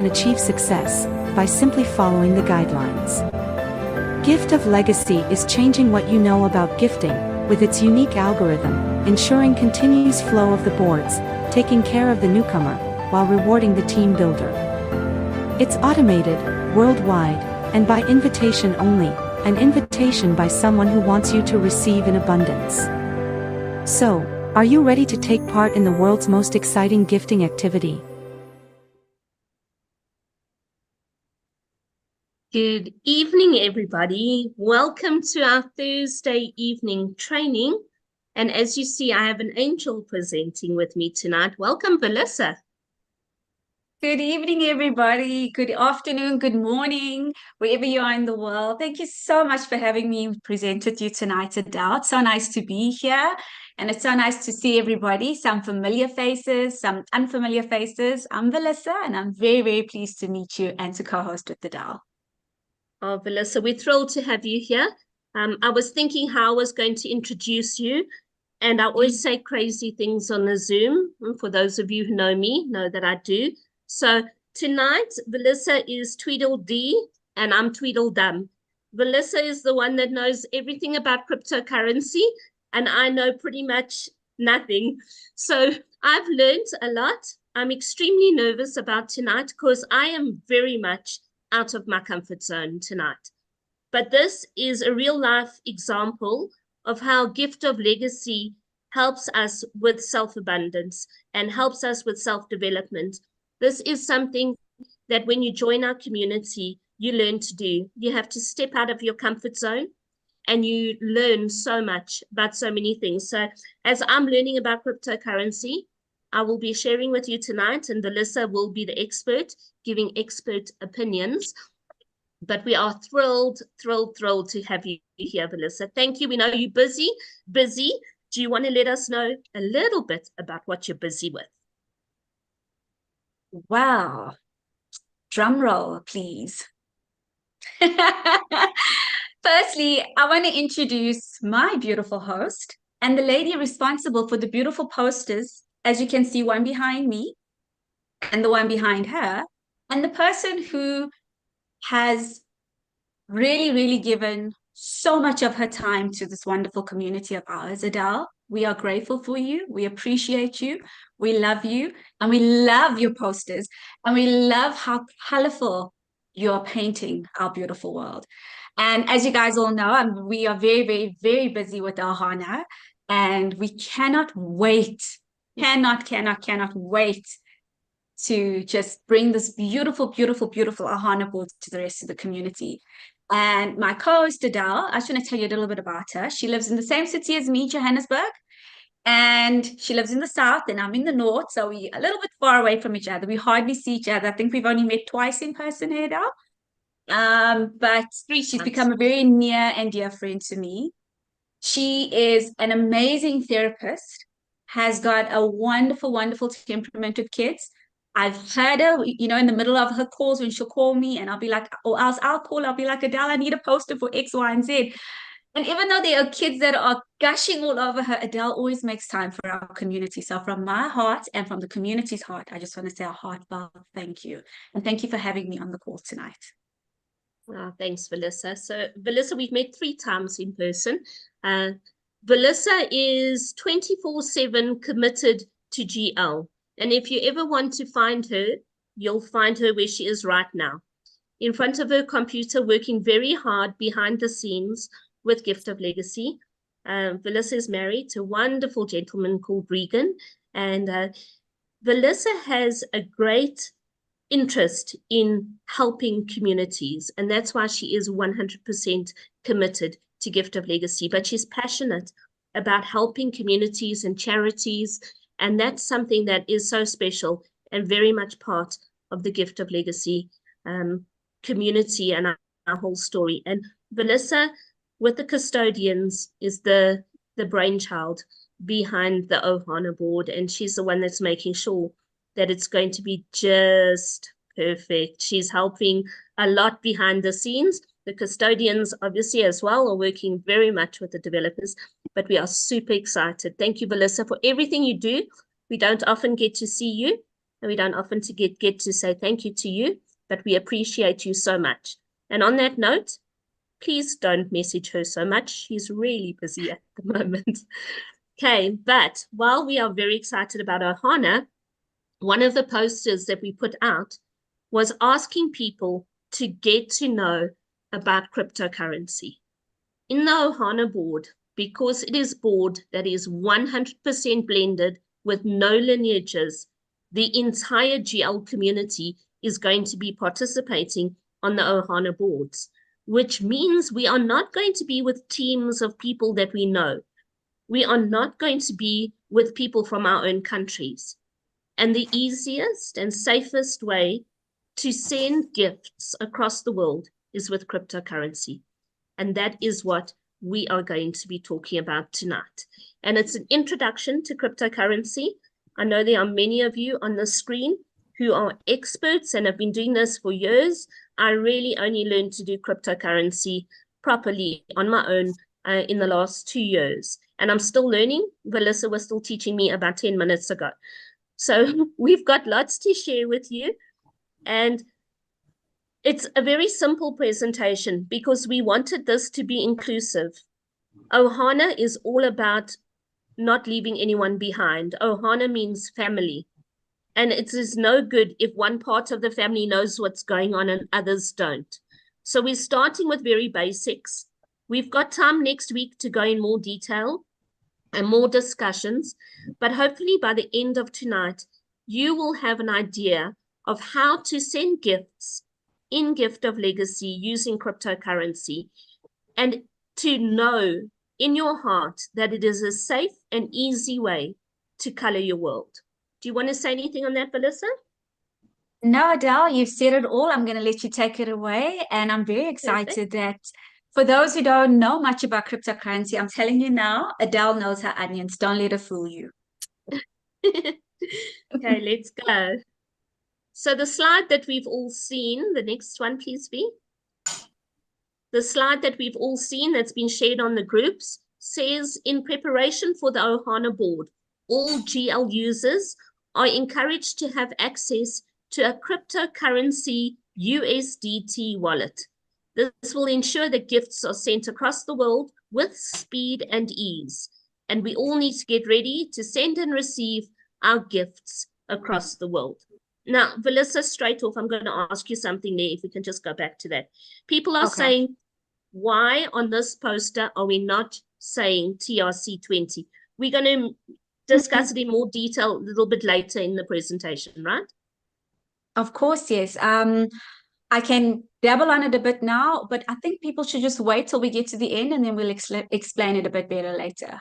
achieve success by simply following the guidelines. Gift of Legacy is changing what you know about gifting, with its unique algorithm, ensuring continuous flow of the boards, taking care of the newcomer, while rewarding the team builder. It's automated, worldwide, and by invitation only, an invitation by someone who wants you to receive in abundance. So, are you ready to take part in the world's most exciting gifting activity? Good evening, everybody. Welcome to our Thursday evening training. And as you see, I have an angel presenting with me tonight. Welcome, Melissa. Good evening, everybody. Good afternoon, good morning, wherever you are in the world. Thank you so much for having me present with you tonight, Adele. It's so nice to be here. And it's so nice to see everybody, some familiar faces, some unfamiliar faces. I'm Melissa, and I'm very, very pleased to meet you and to co-host with Adele. Oh, Melissa, we're thrilled to have you here. I was thinking how I was going to introduce you, and I always say crazy things on the Zoom. And for those of you who know me, know that I do. So tonight, Melissa is Tweedledee, and I'm Tweedledum. Melissa is the one that knows everything about cryptocurrency, and I know pretty much nothing. So I've learned a lot. I'm extremely nervous about tonight because I am very much out of my comfort zone tonight. But this is a real life example of how Gift of Legacy helps us with self-abundance and helps us with self-development. This is something that when you join our community, you learn to do. You have to step out of your comfort zone and you learn so much about so many things. So as I'm learning about cryptocurrency, I will be sharing with you tonight, and Melissa will be the expert, giving expert opinions. But we are thrilled to have you here, Melissa. Thank you. We know you're busy. Do you want to let us know a little bit about what you're busy with? Wow. Drum roll, please. Firstly, I want to introduce my beautiful host and the lady responsible for the beautiful posters. As you can see, one behind me and the one behind her, and the person who has really given so much of her time to this wonderful community of ours. Adele, we are grateful for you. We appreciate you. We love you. And we love your posters. And we love how colorful you're painting our beautiful world. And as you guys all know, we are very busy with Ohana. And we cannot wait, cannot wait to just bring this beautiful Ohana board to the rest of the community. And my co-host Adele, I just want to tell you a little bit about her. She lives in the same city as me, Johannesburg, and she lives in the south and I'm in the north, so we're a little bit far away from each other. We hardly see each other. I think we've only met twice in person here, Adele. But she's become a very near and dear friend to me. She is an amazing therapist, has got a wonderful temperament with kids. I've heard her, in the middle of her calls when she'll call me and I'll be like, or else I'll call, I'll be like, Adele, I need a poster for X, Y, and Z. And even though there are kids that are gushing all over her, Adele always makes time for our community. So from my heart and from the community's heart, I just want to say a heartfelt thank you. And thank you for having me on the call tonight. Oh, thanks, Melissa. So, Melissa, we've met 3 times in person. Melissa is 24/7 committed to GL. And if you ever want to find her, you'll find her where she is right now, in front of her computer, working very hard behind the scenes with Gift of Legacy. Melissa is married to a wonderful gentleman called Regan. And Melissa has a great interest in helping communities, and that's why she is 100% committed to Gift of Legacy. But she's passionate about helping communities and charities, and that's something that is so special and very much part of the Gift of Legacy community and our whole story. And Melissa, with the custodians, is the brainchild behind the Ohana board, and she's the one that's making sure that it's going to be just perfect. She's helping a lot behind the scenes. The custodians, obviously, as well, are working very much with the developers, but we are super excited. Thank you, Melissa, for everything you do. We don't often get to see you, and we don't often get to say thank you to you, but we appreciate you so much. And on that note, please don't message her so much. She's really busy at the moment. Okay, but while we are very excited about Ohana, one of the posters that we put out was asking people to get to know about cryptocurrency. In the Ohana board, because it is board that is 100% blended with no lineages, the entire GL community is going to be participating on the Ohana boards, which means we are not going to be with teams of people that we know. We are not going to be with people from our own countries. And the easiest and safest way to send gifts across the world is with cryptocurrency. And that is what we are going to be talking about tonight. And it's an introduction to cryptocurrency. I know there are many of you on the screen who are experts and have been doing this for years. I really only learned to do cryptocurrency properly on my own in the last 2 years. And I'm still learning. Melissa was still teaching me about 10 minutes ago. So we've got lots to share with you. And it's a very simple presentation because we wanted this to be inclusive. Ohana is all about not leaving anyone behind. Ohana means family. And it is no good if one part of the family knows what's going on and others don't. So we're starting with very basics. We've got time next week to go in more detail and more discussions, but hopefully by the end of tonight, you will have an idea of how to send gifts in Gift of Legacy using cryptocurrency, and to know in your heart that it is a safe and easy way to color your world. Do you want to say anything on that, Melissa? No, Adele, you've said it all. I'm going to let you take it away. And I'm very excited that for those who don't know much about cryptocurrency, I'm telling you now, Adele knows her onions. Don't let her fool you. Okay, let's go. So the slide that we've all seen, the next one, please, V. The slide that we've all seen that's been shared on the groups says, in preparation for the Ohana board, all GL users are encouraged to have access to a cryptocurrency USDT wallet. This will ensure that gifts are sent across the world with speed and ease. And we all need to get ready to send and receive our gifts across the world. Now, Melissa, straight off, I'm going to ask you something there, if we can just go back to that. People are saying, why on this poster are we not saying TRC20? We're going to discuss it in more detail a little bit later in the presentation, right? Of course, yes. I can dabble on it a bit now, but I think people should just wait till we get to the end and then we'll explain it a bit better later.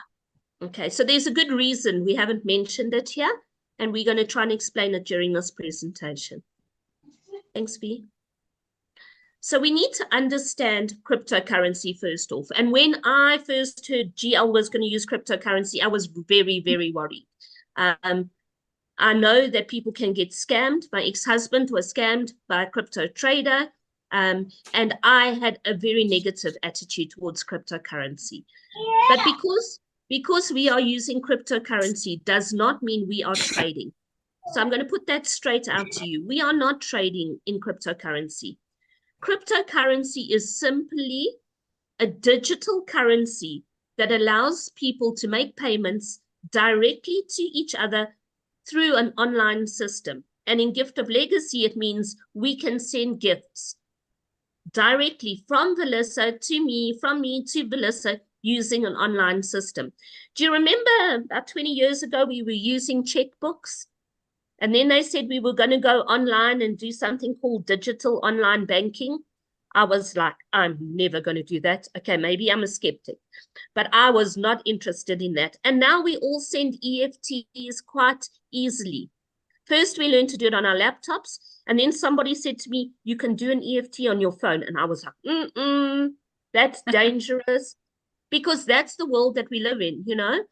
Okay, so there's a good reason we haven't mentioned it here, and we're going to try and explain it during this presentation. Thanks, B. So we need to understand cryptocurrency first off. And when I first heard GL was going to use cryptocurrency, I was very, very worried. I know that people can get scammed. My ex-husband was scammed by a crypto trader, and I had a very negative attitude towards cryptocurrency. But because we are using cryptocurrency does not mean we are trading. So I'm going to put that straight out to you. We are not trading in cryptocurrency. Cryptocurrency is simply a digital currency that allows people to make payments directly to each other through an online system. And in Gift of Legacy, it means we can send gifts directly from Melissa to me, from me to Melissa, using an online system. Do you remember about 20 years ago, we were using checkbooks? And then they said we were going to go online and do something called digital online banking. I was like, I'm never going to do that. Okay, maybe I'm a skeptic, but I was not interested in that. And now we all send EFTs quite easily. First, we learned to do it on our laptops. And then somebody said to me, you can do an EFT on your phone. And I was like, that's dangerous, because that's the world that we live in, you know.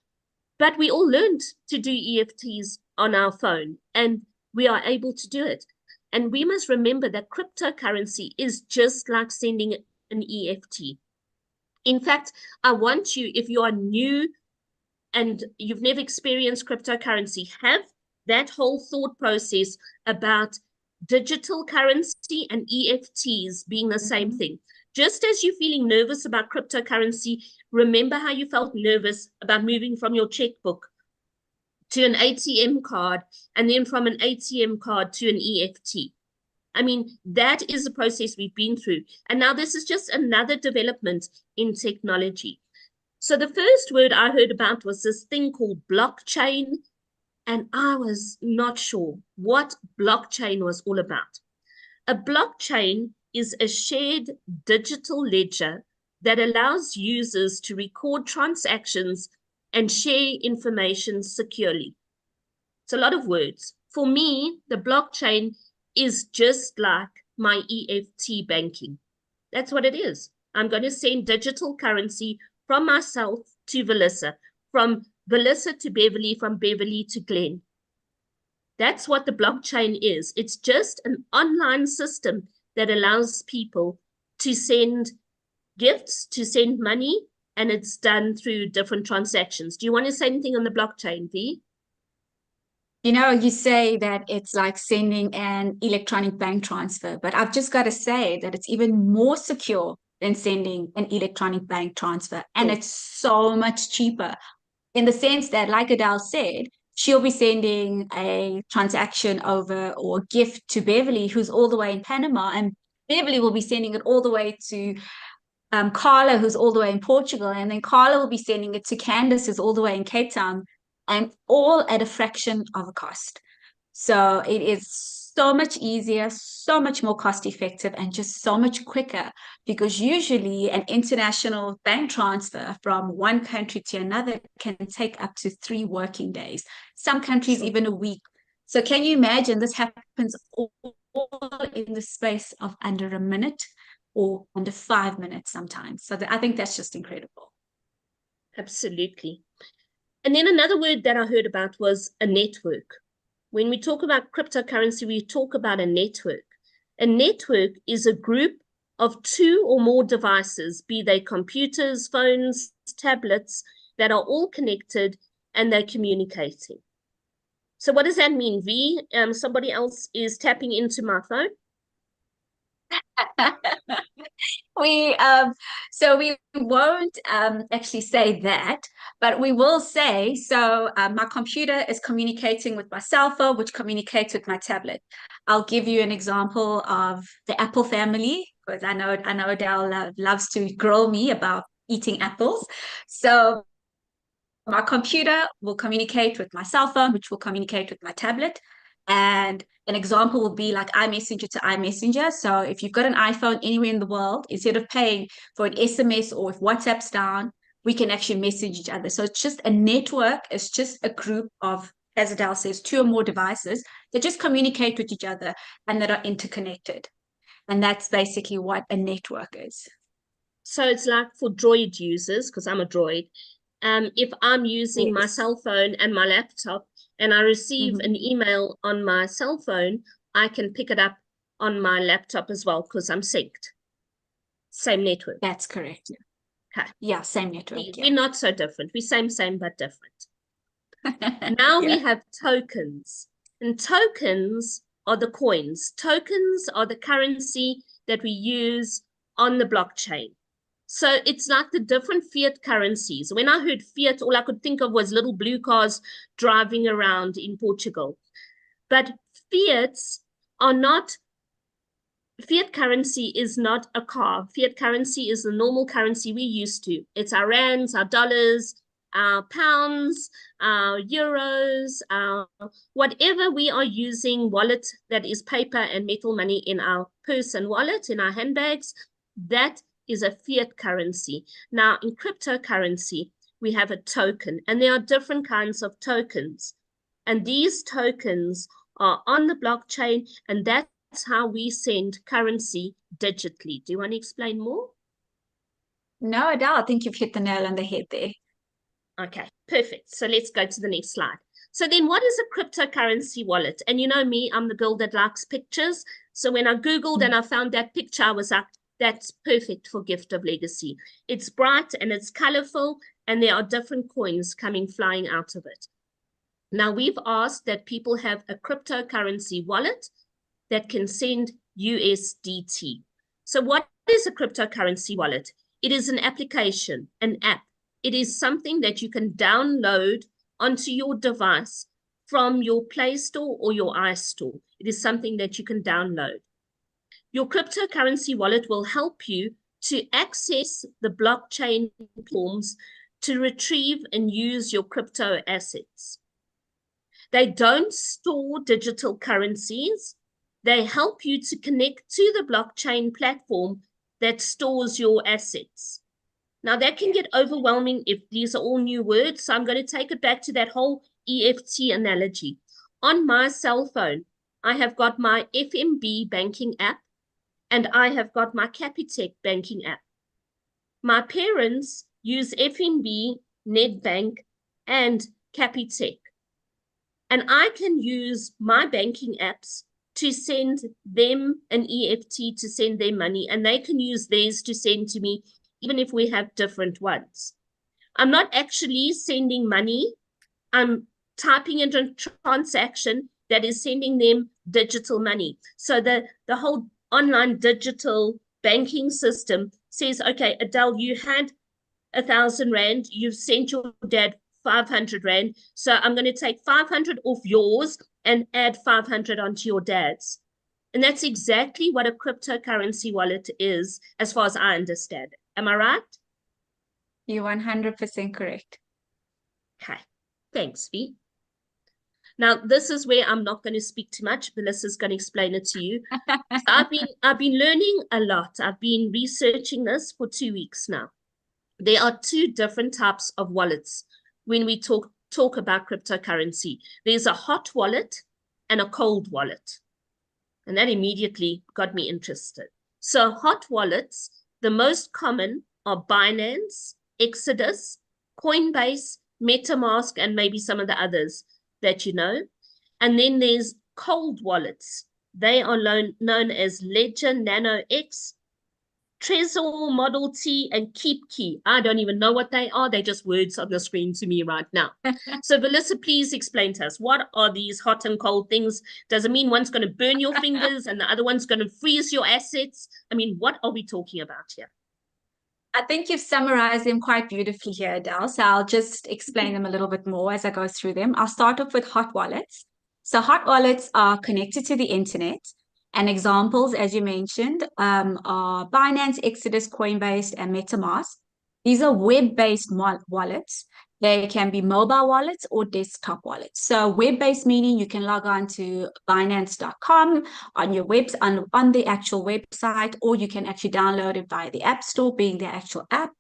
But we all learned to do EFTs on our phone, and we are able to do it. And we must remember that cryptocurrency is just like sending an EFT. In fact, I want you, if you are new and you've never experienced cryptocurrency, have that whole thought process about digital currency and EFTs being the same thing. Just as you're feeling nervous about cryptocurrency, remember how you felt nervous about moving from your checkbook to an ATM card, and then from an ATM card to an EFT. I mean, that is the process we've been through. And now this is just another development in technology. So the first word I heard about was this thing called blockchain, and I was not sure what blockchain was all about. A blockchain is a shared digital ledger that allows users to record transactions and share information securely. It's a lot of words. For me, the blockchain is just like my EFT banking. That's what it is. I'm going to send digital currency from myself to Velissa, from Velissa to Beverly, from Beverly to Glenn. That's what the blockchain is. It's just an online system that allows people to send gifts, to send money, and it's done through different transactions. Do you want to say anything on the blockchain, V? You know, you say that it's like sending an electronic bank transfer, but I've just got to say that it's even more secure than sending an electronic bank transfer. And it's so much cheaper in the sense that, like Adele said, she'll be sending a transaction over or a gift to Beverly, who's all the way in Panama, and Beverly will be sending it all the way to Carla, who's all the way in Portugal, and then Carla will be sending it to Candace, who's all the way in Cape Town, and all at a fraction of a cost. So it is so much easier, so much more cost effective, and just so much quicker, because usually an international bank transfer from one country to another can take up to 3 working days, some countries even a week. So can you imagine this happens all in the space of under a minute or under 5 minutes sometimes? So I think that's just incredible. Absolutely. And then another word that I heard about was a network. When we talk about cryptocurrency, we talk about a network. A network is a group of 2 or more devices, be they computers, phones, tablets, that are all connected and they're communicating. So what does that mean, V? Somebody else is tapping into my phone. we so we won't actually say that, but we will say, so my computer is communicating with my cell phone, which communicates with my tablet. I'll give you an example of the Apple family, because I know Adele loves to grill me about eating apples. So my computer will communicate with my cell phone, which will communicate with my tablet. And an example would be like iMessenger to iMessenger. So if you've got an iPhone anywhere in the world, instead of paying for an SMS, or if WhatsApp's down, we can actually message each other. So it's just a network. It's just a group of, as Adele says, 2 or more devices that just communicate with each other and that are interconnected. And that's basically what a network is. So it's like for Droid users, because I'm a Droid. If I'm using my cell phone and my laptop, and I receive an email on my cell phone, I can pick it up on my laptop as well, because I'm synced. Same network. That's correct. Okay. Yeah, same network. We're not so different. We're same, but different. Now we have tokens. And tokens are the coins. Tokens are the currency that we use on the blockchain. So it's like the different fiat currencies. When I heard fiat, all I could think of was little blue cars driving around in Portugal. But fiats are not, fiat currency is not a car. Fiat currency is the normal currency we're used to. It's our rands, our dollars, our pounds, our euros, our whatever we are using, wallet that is paper and metal money in our purse and wallet, in our handbags, that is a fiat currency. Now, in cryptocurrency, we have a token, and there are different kinds of tokens. And these tokens are on the blockchain, and that's how we send currency digitally. Do you want to explain more? No, Adele, I think you've hit the nail on the head there. Okay, perfect. So let's go to the next slide. So then what is a cryptocurrency wallet? And you know me, I'm the girl that likes pictures. So when I Googled and I found that picture, I was like, that's perfect for Gift of Legacy. It's bright and it's colorful, and there are different coins coming flying out of it. Now, we've asked that people have a cryptocurrency wallet that can send USDT. So what is a cryptocurrency wallet? It is an application, an app. It is something that you can download onto your device from your Play Store or your iStore. It is something that you can download. Your cryptocurrency wallet will help you to access the blockchain platforms to retrieve and use your crypto assets. They don't store digital currencies. They help you to connect to the blockchain platform that stores your assets. Now, that can get overwhelming if these are all new words, so I'm going to take it back to that whole EFT analogy. On my cell phone, I have got my FNB banking app, and I have got my Capitec banking app. My parents use FNB, Nedbank, and Capitec. And I can use my banking apps to send them an EFT to send their money, and they can use theirs to send to me, even if we have different ones. I'm not actually sending money. I'm typing in a transaction that is sending them digital money. So the whole online digital banking system says, okay, Adele, you had 1,000 Rand, you've sent your dad 500 Rand. So I'm going to take 500 off yours and add 500 onto your dad's. And that's exactly what a cryptocurrency wallet is, as far as I understand it. Am I right? You're 100% correct. Okay. Thanks, V. Now, this is where I'm not going to speak too much. Melissa's going to explain it to you. So I've been learning a lot. I've been researching this for 2 weeks now. There are two different types of wallets when we talk about cryptocurrency. There's a hot wallet and a cold wallet. And that immediately got me interested. So hot wallets, the most common are Binance, Exodus, Coinbase, MetaMask, and maybe some of the others that you know. And then there's cold wallets. They are known as Ledger Nano X, Trezor, Model T, and KeepKey. I don't even know what they are. They're just words on the screen to me right now. So, Melissa, please explain to us, what are these hot and cold things? Does it mean one's going to burn your fingers and the other one's going to freeze your assets? I mean, what are we talking about here? I think you've summarized them quite beautifully here, Adele. So I'll just explain them a little bit more as I go through them. I'll start off with hot wallets. So hot wallets are connected to the internet. And examples, as you mentioned, are Binance, Exodus, Coinbase, and MetaMask. These are web-based wallets. They can be mobile wallets or desktop wallets. So web-based meaning you can log on to Binance.com on your on the actual website, or you can actually download it via the App Store, being the actual app,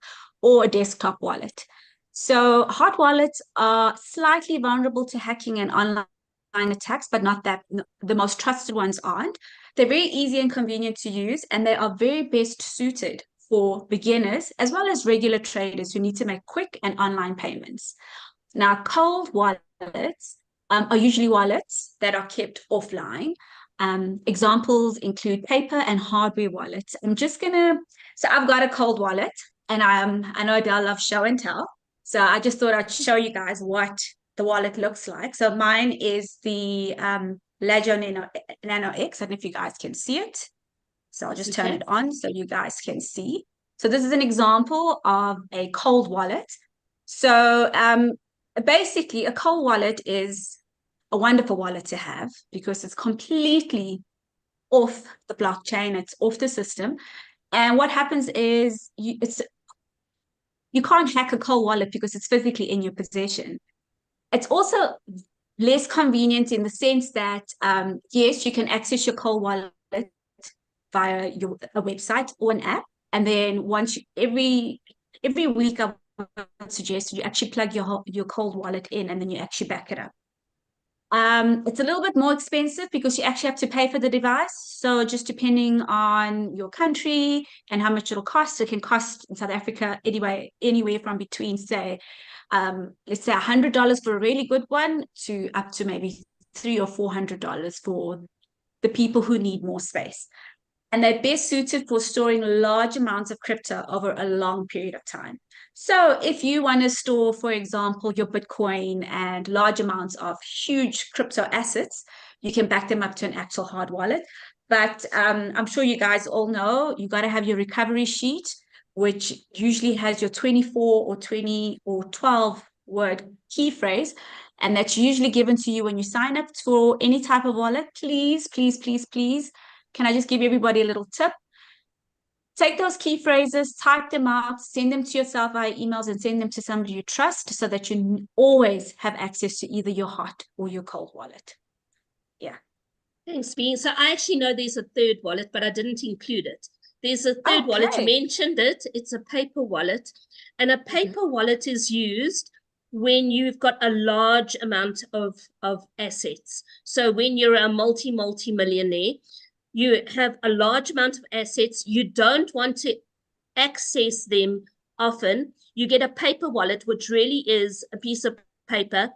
or a desktop wallet. So hot wallets are slightly vulnerable to hacking and online attacks, but not that the most trusted ones aren't. They're very easy and convenient to use, and they are very best suited for beginners as well as regular traders who need to make quick and online payments. Now, cold wallets are usually wallets that are kept offline. Examples include paper and hardware wallets. So I've got a cold wallet, and I know Adele loves show and tell. So I just thought I'd show you guys what the wallet looks like. So mine is the Ledger Nano X. I don't know if you guys can see it. So I'll just turn it on so you guys can see. So this is an example of a cold wallet. So basically, a cold wallet is a wonderful wallet to have because it's completely off the blockchain. It's off the system. And what happens is you can't hack a cold wallet because it's physically in your possession. It's also less convenient in the sense that, yes, you can access your cold wallet via a website or an app. And then every week, I would suggest you actually plug your cold wallet in and then you actually back it up. It's a little bit more expensive because you actually have to pay for the device. So just depending on your country and how much it'll cost, it can cost in South Africa anywhere from between, say, let's say $100 for a really good one to up to maybe $300 or $400 for the people who need more space. and they're best suited for storing large amounts of crypto over a long period of time. So if you want to store, for example, your Bitcoin and large amounts of huge crypto assets, you can back them up to an actual hard wallet. But I'm sure you guys all know you got to have your recovery sheet, which usually has your 24 or 20 or 12 word key phrase. And that's usually given to you when you sign up for any type of wallet. Please, please, please, please. Can I just give everybody a little tip? Take those key phrases, type them out, send them to yourself via emails, and send them to somebody you trust so that you always have access to either your hot or your cold wallet. Yeah. Thanks, Bean. So I actually know there's a third wallet, but I didn't include it. There's a third wallet. You mentioned it. It's a paper wallet. And a paper wallet is used when you've got a large amount of assets. So when you're a multi-millionaire, you have a large amount of assets. You don't want to access them often. You get a paper wallet, which really is a piece of paper.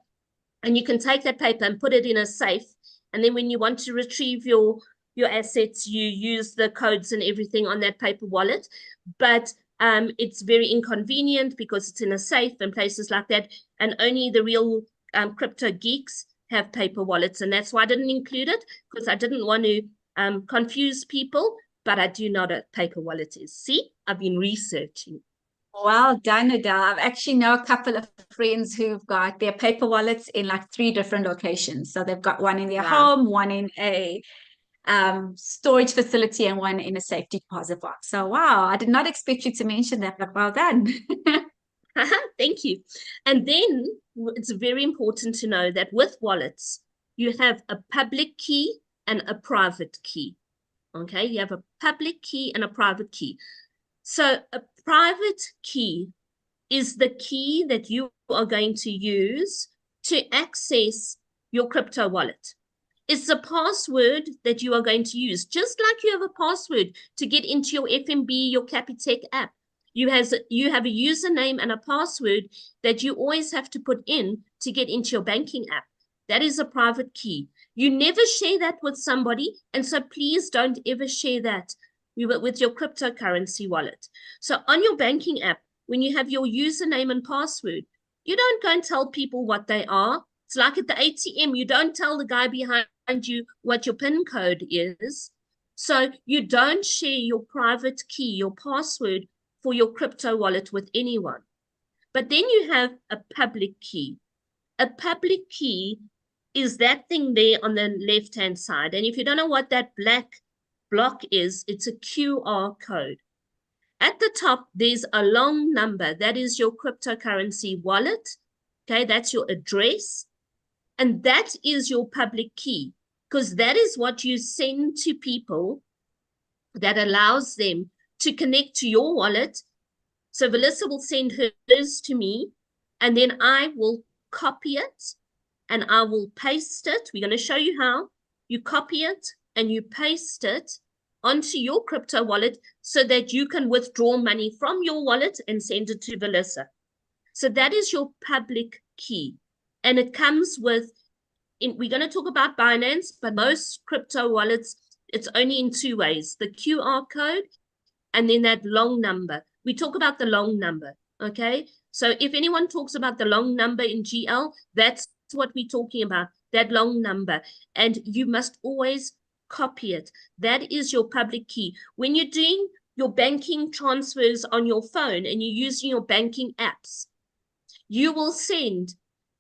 And you can take that paper and put it in a safe. And then when you want to retrieve your assets, you use the codes and everything on that paper wallet. But it's very inconvenient because it's in a safe and places like that. And only the real crypto geeks have paper wallets. And that's why I didn't include it, because I didn't want to confuse people. But I do know what a paper wallet is. See, I've been researching. Well done, Adele. I've actually know a couple of friends who've got their paper wallets in like 3 different locations. So they've got one in their home, one in a storage facility, and one in a safety deposit box. So wow, I did not expect you to mention that, but well done. Thank you. And then it's very important to know that with wallets, you have a public key and a private key. Okay, you have a public key and a private key. So a private key is the key that you are going to use to access your crypto wallet. It's the password that you are going to use, just like you have a password to get into your FNB, your Capitec app. You have a username and a password that you always have to put in to get into your banking app. That is a private key. You never share that with somebody, and so please don't ever share that with your cryptocurrency wallet. So on your banking app, when you have your username and password, you don't go and tell people what they are. It's like at the ATM, you don't tell the guy behind you what your PIN code is. So you don't share your private key, your password for your crypto wallet with anyone. But then you have a public key. A public key is that thing there on the left-hand side. And if you don't know what that black block is, it's a QR code. At the top, there's a long number. That is your cryptocurrency wallet. Okay, that's your address. And that is your public key, because that is what you send to people that allows them to connect to your wallet. So Melissa will send hers to me, and then I will copy it and I will paste it. We're going to show you how. You copy it and you paste it onto your crypto wallet so that you can withdraw money from your wallet and send it to Melissa. So that is your public key. And it comes with, we're going to talk about Binance, but most crypto wallets, it's only in 2 ways, the QR code and then that long number. We talk about the long number, okay? So if anyone talks about the long number in GL, that's what we're talking about, that long number. And you must always copy it. That is your public key. When you're doing your banking transfers on your phone and you're using your banking apps, you will send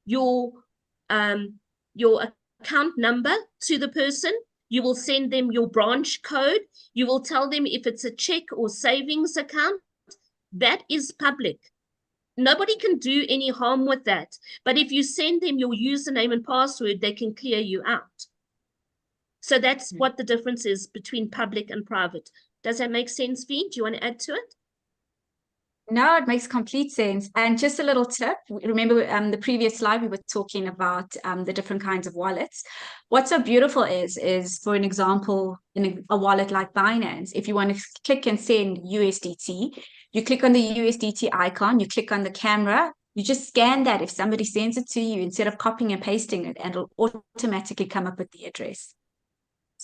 your account number to the person. You will send them your branch code. You will tell them if it's a check or savings account. That is public. Nobody can do any harm with that. But if you send them your username and password, they can clear you out. So that's what the difference is between public and private. Does that make sense, Vee? Do you want to add to it? No, it makes complete sense. And just a little tip, remember the previous slide, we were talking about the different kinds of wallets. What's so beautiful is for an example, in a wallet like Binance, if you want to click and send USDT, you click on the USDT icon, you click on the camera, you just scan that if somebody sends it to you instead of copying and pasting it, and it'll automatically come up with the address.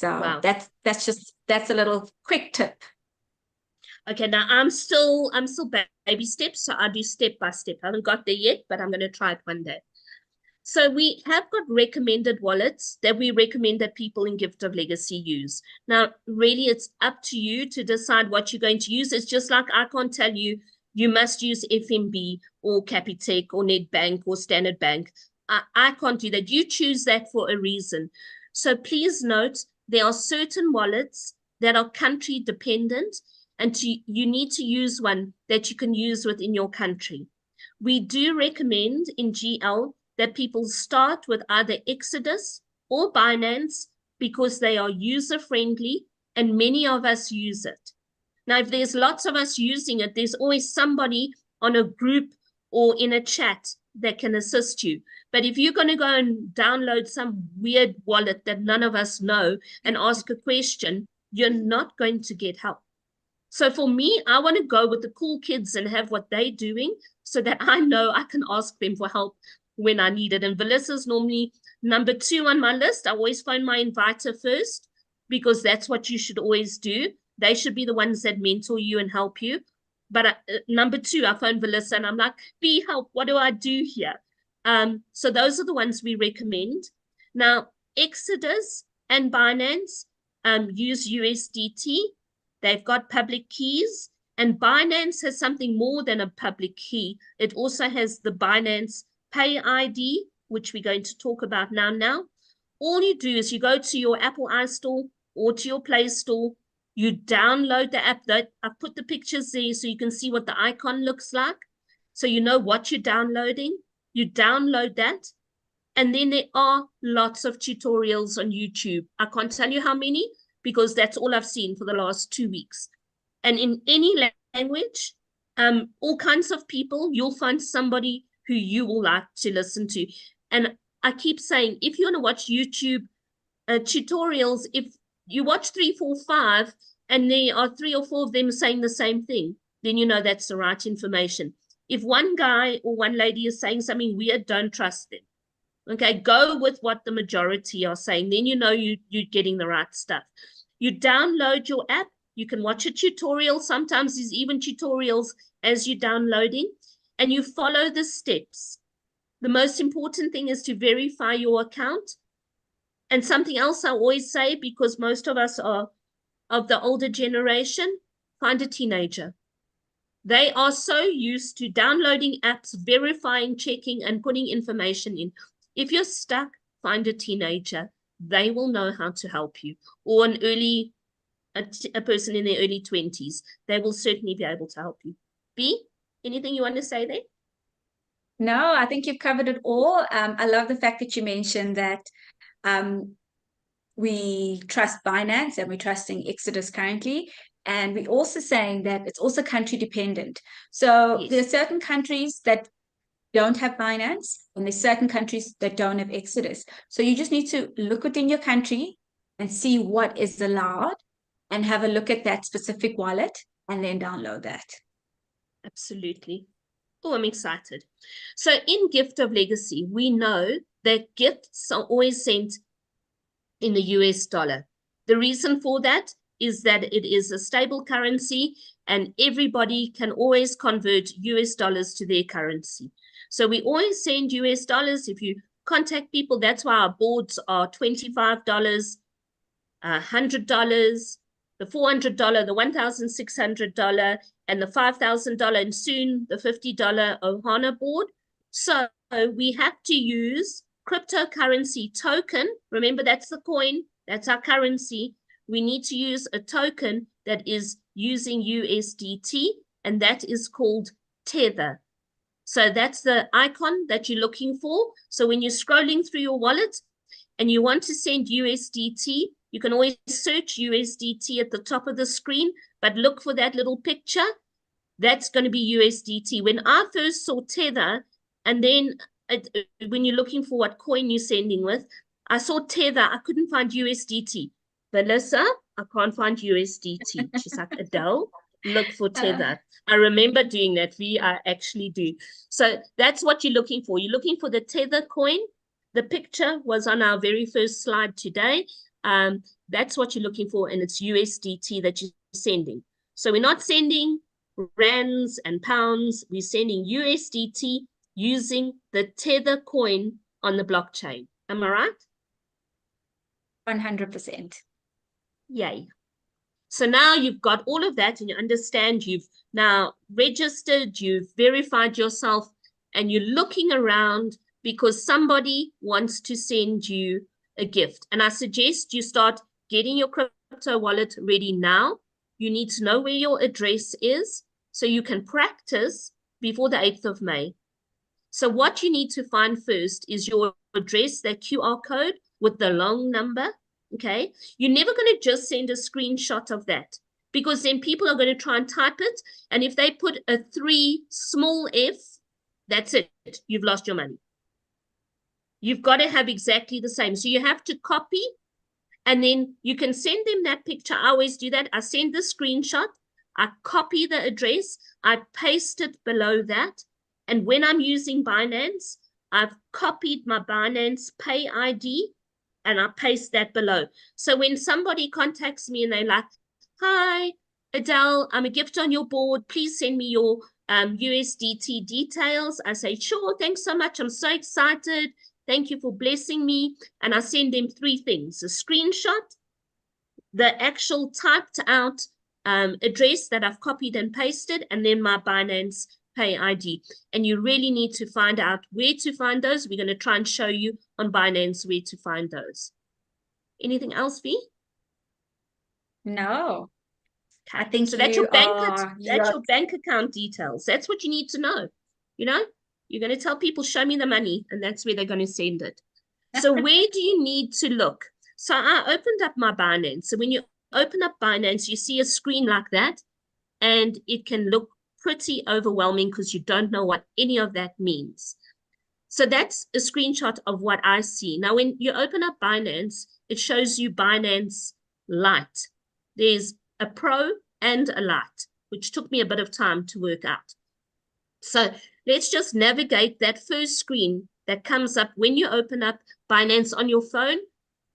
So Wow. that's a little quick tip. Okay, now I'm still baby steps, so I do step by step. I haven't got there yet, but I'm going to try it one day. So we have got recommended wallets that we recommend that people in Gift of Legacy use. Now, really, it's up to you to decide what you're going to use. It's just like I can't tell you, you must use FNB or Capitec or Nedbank or Standard Bank. I can't do that. You choose that for a reason. So please note, there are certain wallets that are country dependent, and you need to use one that you can use within your country. We do recommend in GL that people start with either Exodus or Binance because they are user-friendly and many of us use it. Now, if there's lots of us using it, there's always somebody on a group or in a chat that can assist you. But if you're going to go and download some weird wallet that none of us know and ask a question, you're not going to get help. So for me, I want to go with the cool kids and have what they're doing so that I know I can ask them for help when I need it. And Velissa's normally number 2 on my list. I always phone my inviter first because that's what you should always do. They should be the ones that mentor you and help you. But number 2, I phone Velissa and I'm like, be help, what do I do here? So those are the ones we recommend. Now, Exodus and Binance use USDT. They've got public keys, and Binance has something more than a public key. It also has the Binance Pay ID, which we're going to talk about now. All you do is you go to your Apple iStore or to your Play Store, you download the app. I've put the pictures there so you can see what the icon looks like, so you know what you're downloading. You download that, and then there are lots of tutorials on YouTube. I can't tell you how many, because that's all I've seen for the last 2 weeks. And in any language, all kinds of people, you'll find somebody who you will like to listen to. And I keep saying, if you want to watch YouTube tutorials, if you watch 3, 4, 5, and there are 3 or 4 of them saying the same thing, then you know that's the right information. If one guy or one lady is saying something weird, don't trust them. Okay, go with what the majority are saying. Then you know you're getting the right stuff. You download your app. You can watch a tutorial. Sometimes there's even tutorials as you're downloading, and you follow the steps. The most important thing is to verify your account. And something else I always say, because most of us are of the older generation, find a teenager. They are so used to downloading apps, verifying, checking, and putting information in. If you're stuck, find a teenager. They will know how to help you. Or a person in their early 20s. They will certainly be able to help you. B, anything you want to say there? No, I think you've covered it all. I love the fact that you mentioned that we trust Binance and we're trusting Exodus currently. And we're also saying that it's also country dependent. So Yes. there are certain countries that don't have Binance, and there's certain countries that don't have Exodus. So you just need to look within your country and see what is allowed and have a look at that specific wallet and then download that. Absolutely. Oh, I'm excited. So in Gift of Legacy, we know that gifts are always sent in the US dollar. The reason for that is that it is a stable currency and everybody can always convert US dollars to their currency. So we always send US dollars. If you contact people, that's why our boards are $25, $100, the $400, the $1,600, and the $5,000, and soon the $50 Ohana board. So we have to use cryptocurrency token. Remember, that's the coin. That's our currency. We need to use a token that is using USDT, and that is called Tether. So that's the icon that you're looking for. So when you're scrolling through your wallet and you want to send USDT, you can always search USDT at the top of the screen, but look for that little picture. That's going to be USDT. When I first saw Tether, and then when you're looking for what coin you're sending with, I saw Tether. I couldn't find USDT. Melissa, I can't find USDT. She's like, Adele, look for Tether. I remember doing that. I actually do. So that's what you're looking for. You're looking for the Tether coin. The picture was on our very first slide today. That's what you're looking for, and it's USDT that you're sending. So we're not sending rands and pounds, we're sending USDT using the Tether coin on the blockchain. Am I right? 100%. Yay. So now you've got all of that and you understand, you've now registered, you've verified yourself, and you're looking around because somebody wants to send you a gift. And I suggest you start getting your crypto wallet ready now. You need to know where your address is so you can practice before the 8th of May. So what you need to find first is your address, that QR code with the long number. Okay, you're never going to just send a screenshot of that, because then people are going to try and type it. And if they put a 3 small f, that's it. You've lost your money. You've got to have exactly the same. So you have to copy, and then you can send them that picture. I always do that. I send the screenshot. I copy the address. I paste it below that. And when I'm using Binance, I've copied my Binance Pay ID and I paste that below. So when somebody contacts me and they're like, hi, Adele, I'm a gift on your board. Please send me your USDT details. I say, sure, thanks so much. I'm so excited. Thank you for blessing me. And I send them 3 things: a screenshot, the actual typed out address that I've copied and pasted, and then my Binance Pay ID. And you really need to find out where to find those. We're going to try and show you on Binance where to find those. Anything else, V? No. Okay. I think so that's your your bank account details. That's what you need to know. You know, you're going to tell people, show me the money, and that's where they're going to send it. So where do you need to look? So I opened up my Binance. So when you open up Binance, you see a screen like that, and it can look pretty overwhelming because you don't know what any of that means. So that's a screenshot of what I see. Now, when you open up Binance, it shows you Binance Lite. There's a Pro and a Lite, which took me a bit of time to work out. So let's just navigate that first screen that comes up when you open up Binance on your phone.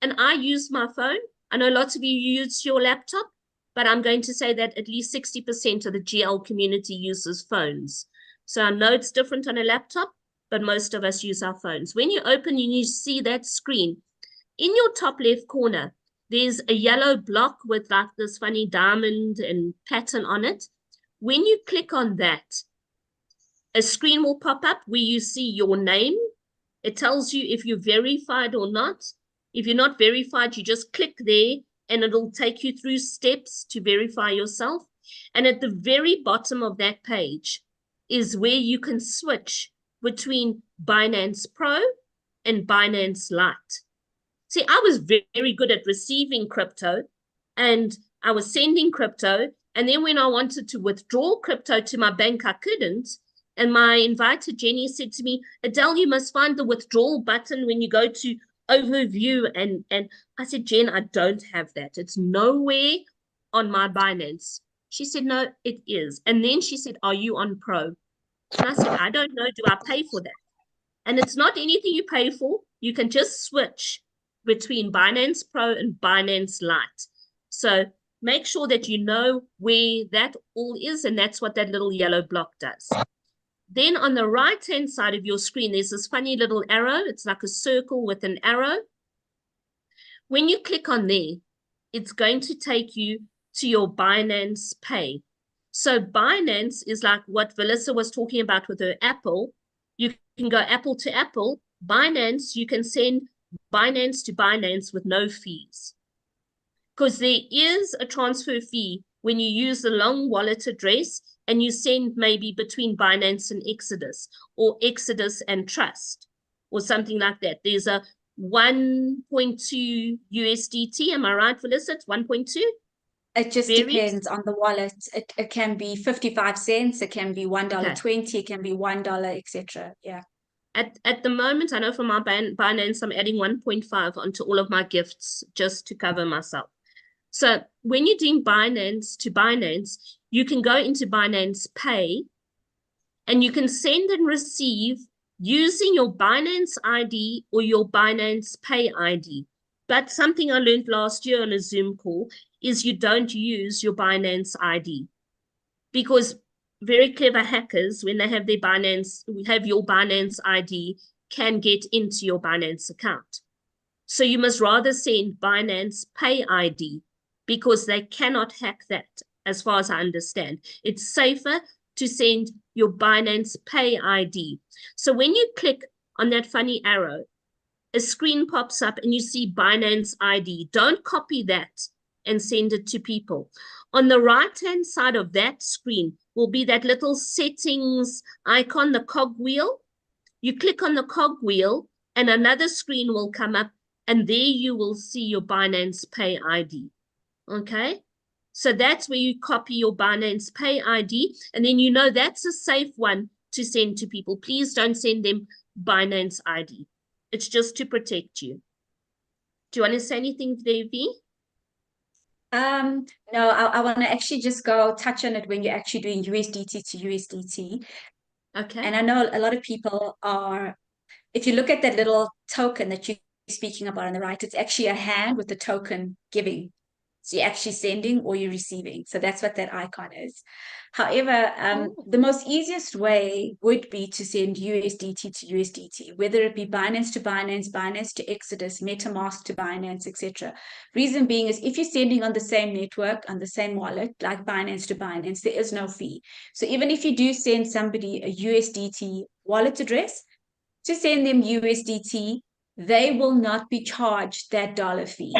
And I use my phone. I know lots of you use your laptop, but I'm going to say that at least 60% of the GL community uses phones. So I know it's different on a laptop, but most of us use our phones. When you open, you need to see that screen. In your top left corner, there's a yellow block with like this funny diamond and pattern on it. When you click on that, a screen will pop up where you see your name. It tells you if you're verified or not. If you're not verified, you just click there and it'll take you through steps to verify yourself. And at the very bottom of that page is where you can switch between Binance Pro and Binance Lite. See, I was very good at receiving crypto and I was sending crypto. And then when I wanted to withdraw crypto to my bank, I couldn't. And my inviter, Jenny, said to me, Adele, you must find the withdrawal button when you go to overview. And I said, Jen, I don't have that. It's nowhere on my Binance. She said, no, it is. And then she said, are you on Pro? And I said, I don't know. Do I pay for that? And it's not anything you pay for. You can just switch between Binance Pro and Binance Lite. So make sure that you know where that all is. And that's what that little yellow block does. Then on the right-hand side of your screen, there's this funny little arrow. It's like a circle with an arrow. When you click on there, it's going to take you to your Binance Pay. So Binance is like what Melissa was talking about with her Apple. You can go Apple to Apple. Binance, you can send Binance to Binance with no fees. Because there is a transfer fee when you use the long wallet address and you send maybe between Binance and Exodus or Exodus and Trust or something like that. There's a 1.2 USDT. Am I right, Melissa? It's 1.2? It just depends on the wallet. It can be 55 cents, it can be $1.20, it can be $1, etc. Yeah. At the moment, I know from my Binance, I'm adding 1.5 onto all of my gifts just to cover myself. So when you're doing Binance to Binance, you can go into Binance Pay and you can send and receive using your Binance ID or your Binance Pay ID. But something I learned last year on a Zoom call is you don't use your Binance ID, because very clever hackers, when they have your Binance ID, can get into your Binance account. So you must rather send Binance Pay ID, because they cannot hack that, as far as I understand. It's safer to send your Binance Pay ID. So when you click on that funny arrow, a screen pops up and you see Binance ID. Don't copy that and send it to people. On the right-hand side of that screen will be that little settings icon, the cog wheel. You click on the cog wheel and another screen will come up, and there you will see your Binance Pay ID. Okay? So that's where you copy your Binance Pay ID, and then you know that's a safe one to send to people. Please don't send them Binance ID. It's just to protect you. Do you want to say anything, Devi? No, I want to actually just go touch on it when you're actually doing USDT to USDT. Okay. And I know a lot of people are, if you look at that little token that you're speaking about on the right, it's actually a hand with the token giving. So you're actually sending or you're receiving. So that's what that icon is. However, the most easiest way would be to send USDT to USDT, whether it be Binance to Binance, Binance to Exodus, MetaMask to Binance, etc. Reason being is if you're sending on the same network, on the same wallet, like Binance to Binance, there is no fee. So even if you do send somebody a USDT wallet address, to send them USDT, they will not be charged that dollar fee.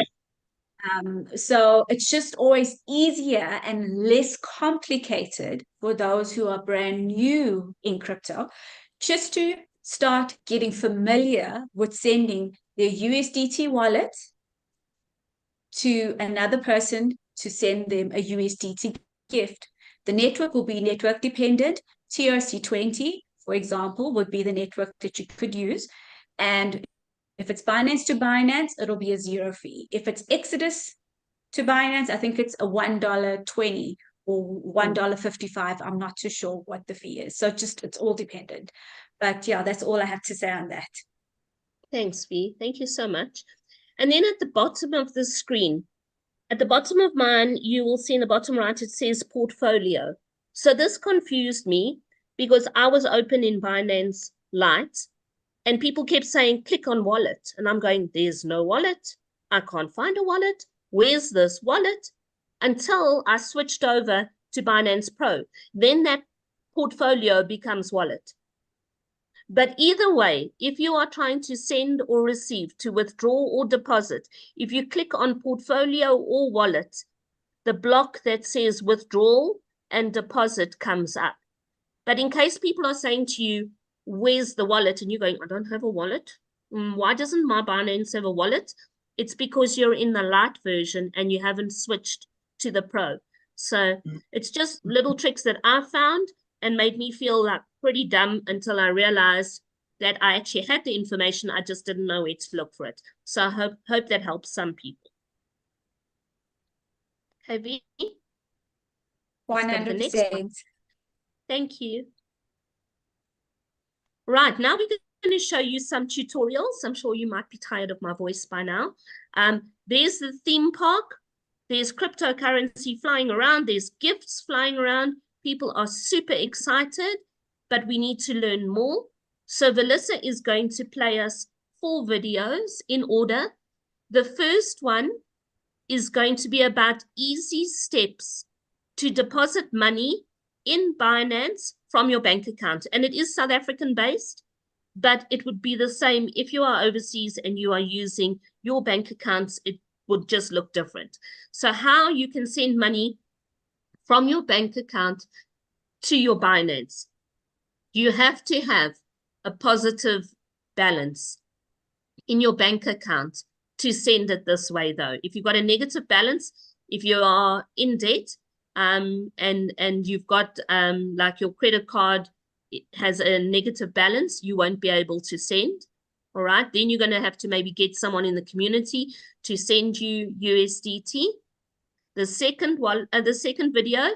So it's just always easier and less complicated for those who are brand new in crypto, just to start getting familiar with sending their USDT wallet to another person to send them a USDT gift. The network will be network dependent. TRC20, for example, would be the network that you could use. And if it's Binance to Binance, it'll be a zero fee. If it's Exodus to Binance, I think it's a $1.20 or $1.55. I'm not too sure what the fee is. So it's all dependent. But yeah, that's all I have to say on that. Thanks, V. Thank you so much. And then at the bottom of the screen, at the bottom of mine, you will see in the bottom right, it says portfolio. So this confused me because I was open in Binance Lite and people kept saying, click on wallet. And I'm going, there's no wallet. I can't find a wallet. Where's this wallet? Until I switched over to Binance Pro. Then that portfolio becomes wallet. But either way, if you are trying to send or receive, to withdraw or deposit, if you click on portfolio or wallet, the block that says withdrawal and deposit comes up. But in case people are saying to you, where's the wallet? And you're going, I don't have a wallet. Why doesn't my Binance have a wallet? It's because you're in the light version and you haven't switched to the pro. So it's just little tricks that I found and made me feel like pretty dumb until I realized that I actually had the information. I just didn't know where to look for it. So I hope that helps some people. Have you? 100%. Thank you. Right, now we're going to show you some tutorials. I'm sure you might be tired of my voice by now. There's the theme park. There's cryptocurrency flying around. There's gifts flying around. People are super excited, but we need to learn more. So Velissa is going to play us 4 videos in order. The first one is going to be about easy steps to deposit money in Binance from your bank account. And it is South African based, but it would be the same if you are overseas and you are using your bank accounts. It would just look different. So how you can send money from your bank account to your Binance. You have to have a positive balance in your bank account to send it this way, though. If you've got a negative balance, if you are in debt, and you've got like your credit card, it has a negative balance, you won't be able to send. All right, then you're going to have to maybe get someone in the community to send you USDT. The second video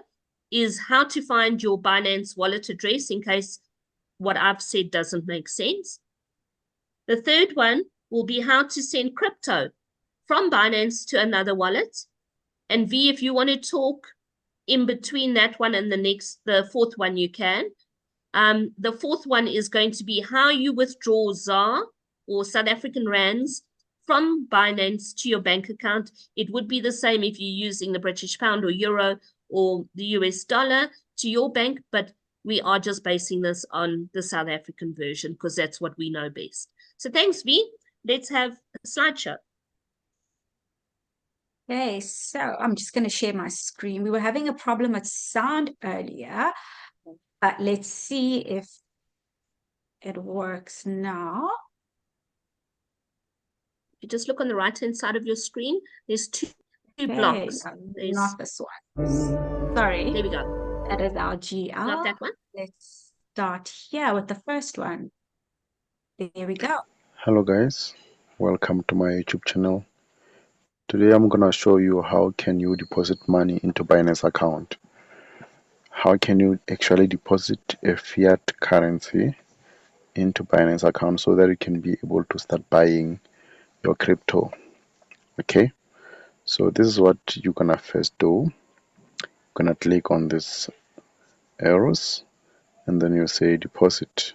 is how to find your Binance wallet address in case what I've said doesn't make sense. The third one will be how to send crypto from Binance to another wallet. And V, if you want to talk in between that one and the fourth one, you can. The fourth one is going to be how you withdraw ZAR or South African rands from Binance to your bank account. It would be the same if you're using the British pound or euro or the US dollar to your bank, but we are just basing this on the South African version because that's what we know best. So thanks, V. Let's have a slideshow. Okay, so I'm just going to share my screen. We were having a problem with sound earlier, but let's see if it works now. You just look on the right-hand side of your screen. There's two Okay, blocks. not this one. Sorry. There we go. That is our GL. Not that one. Let's start here with the first one. There we go. Hello guys, welcome to my YouTube channel. Today I'm gonna show you how can you deposit money into Binance account. How can you actually deposit a fiat currency into Binance account so that you can be able to start buying your crypto. Okay, so this is what you're gonna first do. You're gonna click on this arrows and then you say deposit.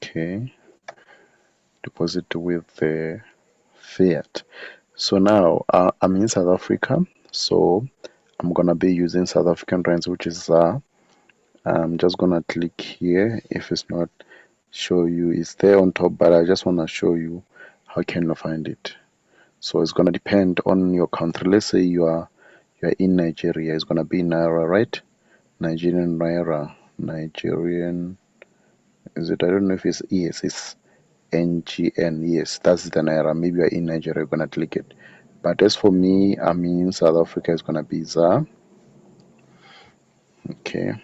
Okay, deposit with the fiat. So now I'm in South Africa, so I'm gonna be using South African rands, which is I'm just gonna click here. If it's not show you, it's there on top, but I just wanna show you how can you find it. So it's gonna depend on your country. Let's say you're in Nigeria, it's gonna be Naira, right? Nigerian Naira, Nigerian, is it? I don't know if it's, yes, it's NGN. Yes, that's the Naira. Maybe you're in Nigeria, you're gonna click it. But as for me, I'm in South Africa, it's gonna be ZAR. Okay.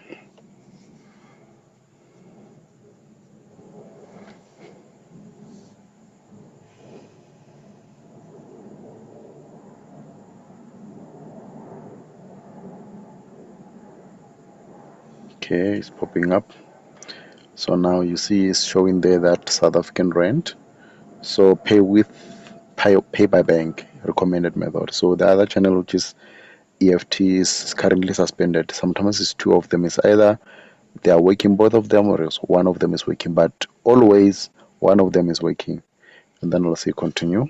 Okay, it's popping up. So now you see it's showing there that South African rand. So pay by bank recommended method. So the other channel, which is EFT, is currently suspended. Sometimes it's two of them. It's either they are working both of them or else one of them is working, but always one of them is working. And then we'll say continue.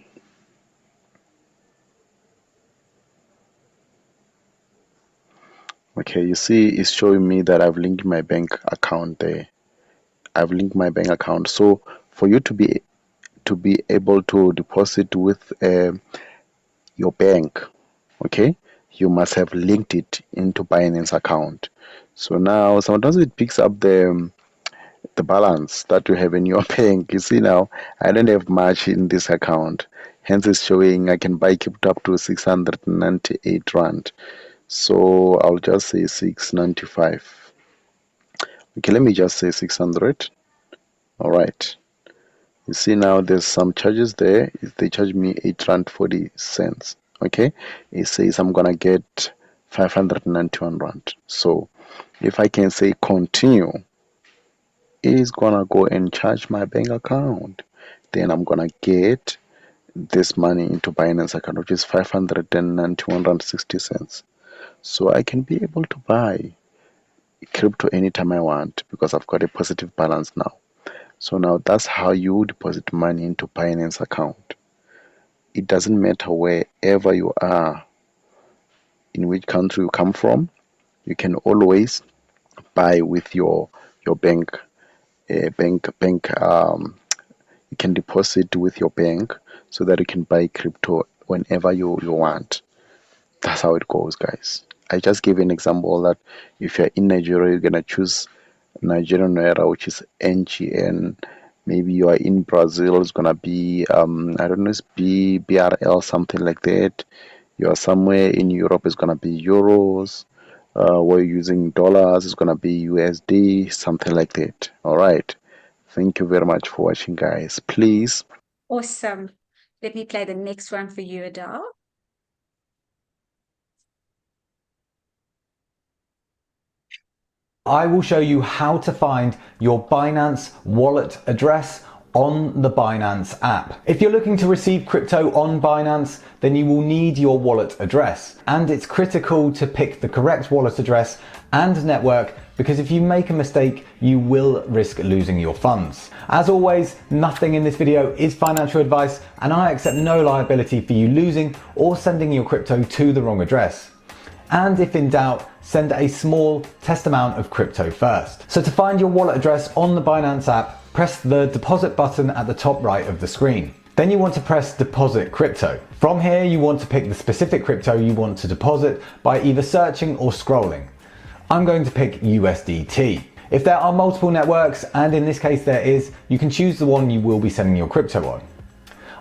Okay, you see it's showing me that I've linked my bank account there. I've linked my bank account. So for you to be able to deposit with your bank, okay, you must have linked it into Binance account. So now sometimes it picks up the balance that you have in your bank. You see now I don't have much in this account, hence it's showing I can buy crypto up to 698 rand. So I'll just say 695. Okay, let me just say 600. All right, you see now there's some charges there. They charge me 8 rand 40 cents. Okay, it says I'm gonna get 591 rand. So if I can say continue, it's gonna go and charge my bank account. Then I'm gonna get this money into Binance account, which is 591 rand 60 cents. So I can be able to buy crypto anytime I want because I've got a positive balance now. So now that's how you deposit money into Binance account. It doesn't matter wherever you are, in which country you come from, you can always buy with your bank you can deposit with your bank so that you can buy crypto whenever you want. That's how it goes, guys. I just gave an example that if you're in Nigeria, you're gonna choose Nigerian Naira, which is NGN. Maybe you are in Brazil, it's gonna be I don't know, it's BRL, something like that. You are somewhere in Europe, it's gonna be euros. We're using dollars, it's gonna be USD, something like that. All right. Thank you very much for watching, guys. Please Awesome. Let me play the next one for you, Adele. I will show you how to find your Binance wallet address on the Binance app. If you're looking to receive crypto on Binance, then you will need your wallet address. And it's critical to pick the correct wallet address and network, because if you make a mistake, you will risk losing your funds. As always, nothing in this video is financial advice, and I accept no liability for you losing or sending your crypto to the wrong address. And if in doubt, send a small test amount of crypto first. So to find your wallet address on the Binance app, press the deposit button at the top right of the screen. Then you want to press deposit crypto. From here, you want to pick the specific crypto you want to deposit by either searching or scrolling. I'm going to pick USDT. If there are multiple networks, and in this case there is, you can choose the one you will be sending your crypto on.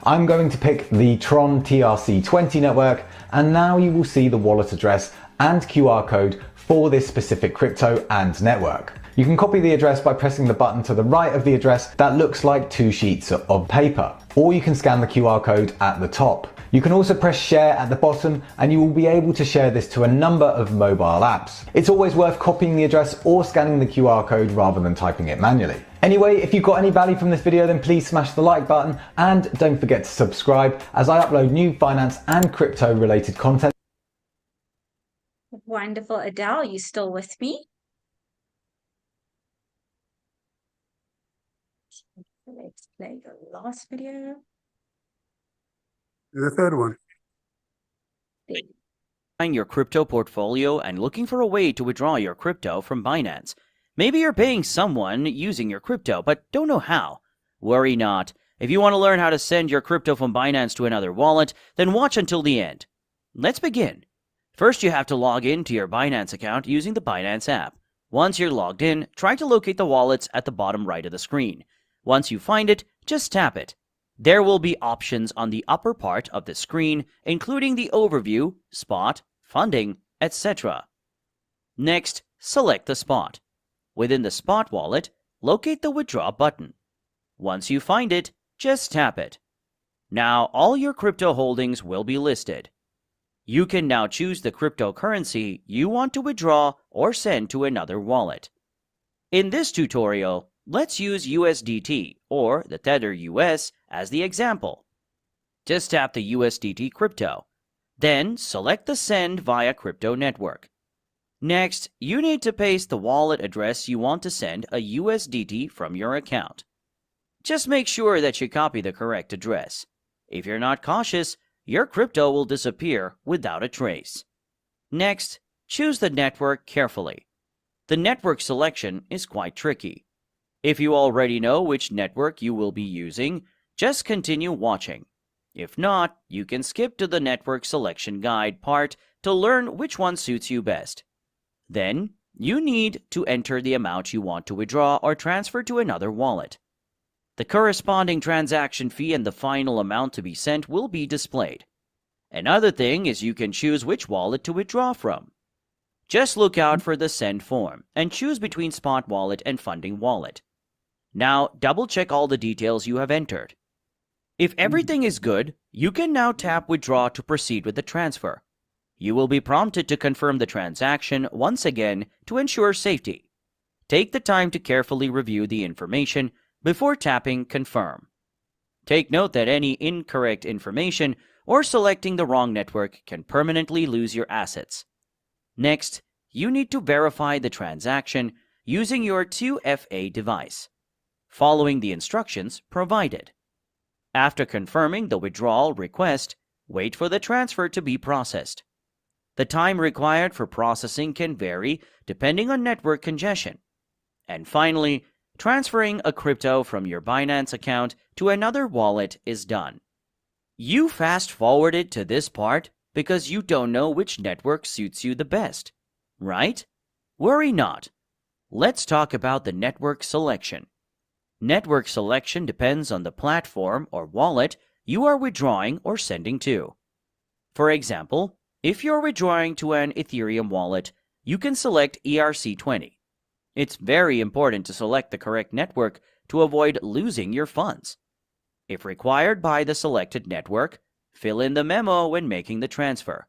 I'm going to pick the Tron TRC20 network, and now you will see the wallet address and QR code for this specific crypto and network. You can copy the address by pressing the button to the right of the address that looks like 2 sheets of paper, or you can scan the QR code at the top. You can also press share at the bottom, and you will be able to share this to a number of mobile apps. It's always worth copying the address or scanning the QR code rather than typing it manually. Anyway, if you got any value from this video, then please smash the like button and don't forget to subscribe, as I upload new finance and crypto related content. Wonderful. Adele, you still with me? Let's play the last video. The third one. Your crypto portfolio and looking for a way to withdraw your crypto from Binance. Maybe you're paying someone using your crypto, but don't know how. Worry not. If you want to learn how to send your crypto from Binance to another wallet, then watch until the end. Let's begin. First, you have to log in to your Binance account using the Binance app. Once you're logged in, try to locate the wallets at the bottom right of the screen. Once you find it, just tap it. There will be options on the upper part of the screen, including the overview, spot, funding, etc. Next, select the spot. Within the spot wallet, locate the withdraw button. Once you find it, just tap it. Now all your crypto holdings will be listed. You can now choose the cryptocurrency you want to withdraw or send to another wallet. In this tutorial, let's use USDT or the Tether US as the example. Just tap the USDT crypto. Then select the send via crypto network. Next, you need to paste the wallet address you want to send a USDT from your account. Just make sure that you copy the correct address. If you're not cautious, your crypto will disappear without a trace. Next, choose the network carefully. The network selection is quite tricky. If you already know which network you will be using, just continue watching. If not, you can skip to the network selection guide part to learn which one suits you best. Then, you need to enter the amount you want to withdraw or transfer to another wallet. The corresponding transaction fee and the final amount to be sent will be displayed. Another thing is you can choose which wallet to withdraw from. Just look out for the send form and choose between spot wallet and funding wallet. Now, double-check all the details you have entered. If everything is good, you can now tap Withdraw to proceed with the transfer. You will be prompted to confirm the transaction once again to ensure safety. Take the time to carefully review the information before tapping Confirm. Take note that any incorrect information or selecting the wrong network can permanently lose your assets. Next, you need to verify the transaction using your 2FA device, following the instructions provided. After confirming the withdrawal request, wait for the transfer to be processed. The time required for processing can vary depending on network congestion. And finally, transferring a crypto from your Binance account to another wallet is done. You fast-forwarded to this part because you don't know which network suits you the best, right? Worry not. Let's talk about the network selection. Network selection depends on the platform or wallet you are withdrawing or sending to. For example, if you're withdrawing to an Ethereum wallet, you can select ERC20. It's very important to select the correct network to avoid losing your funds. If required by the selected network, fill in the memo when making the transfer.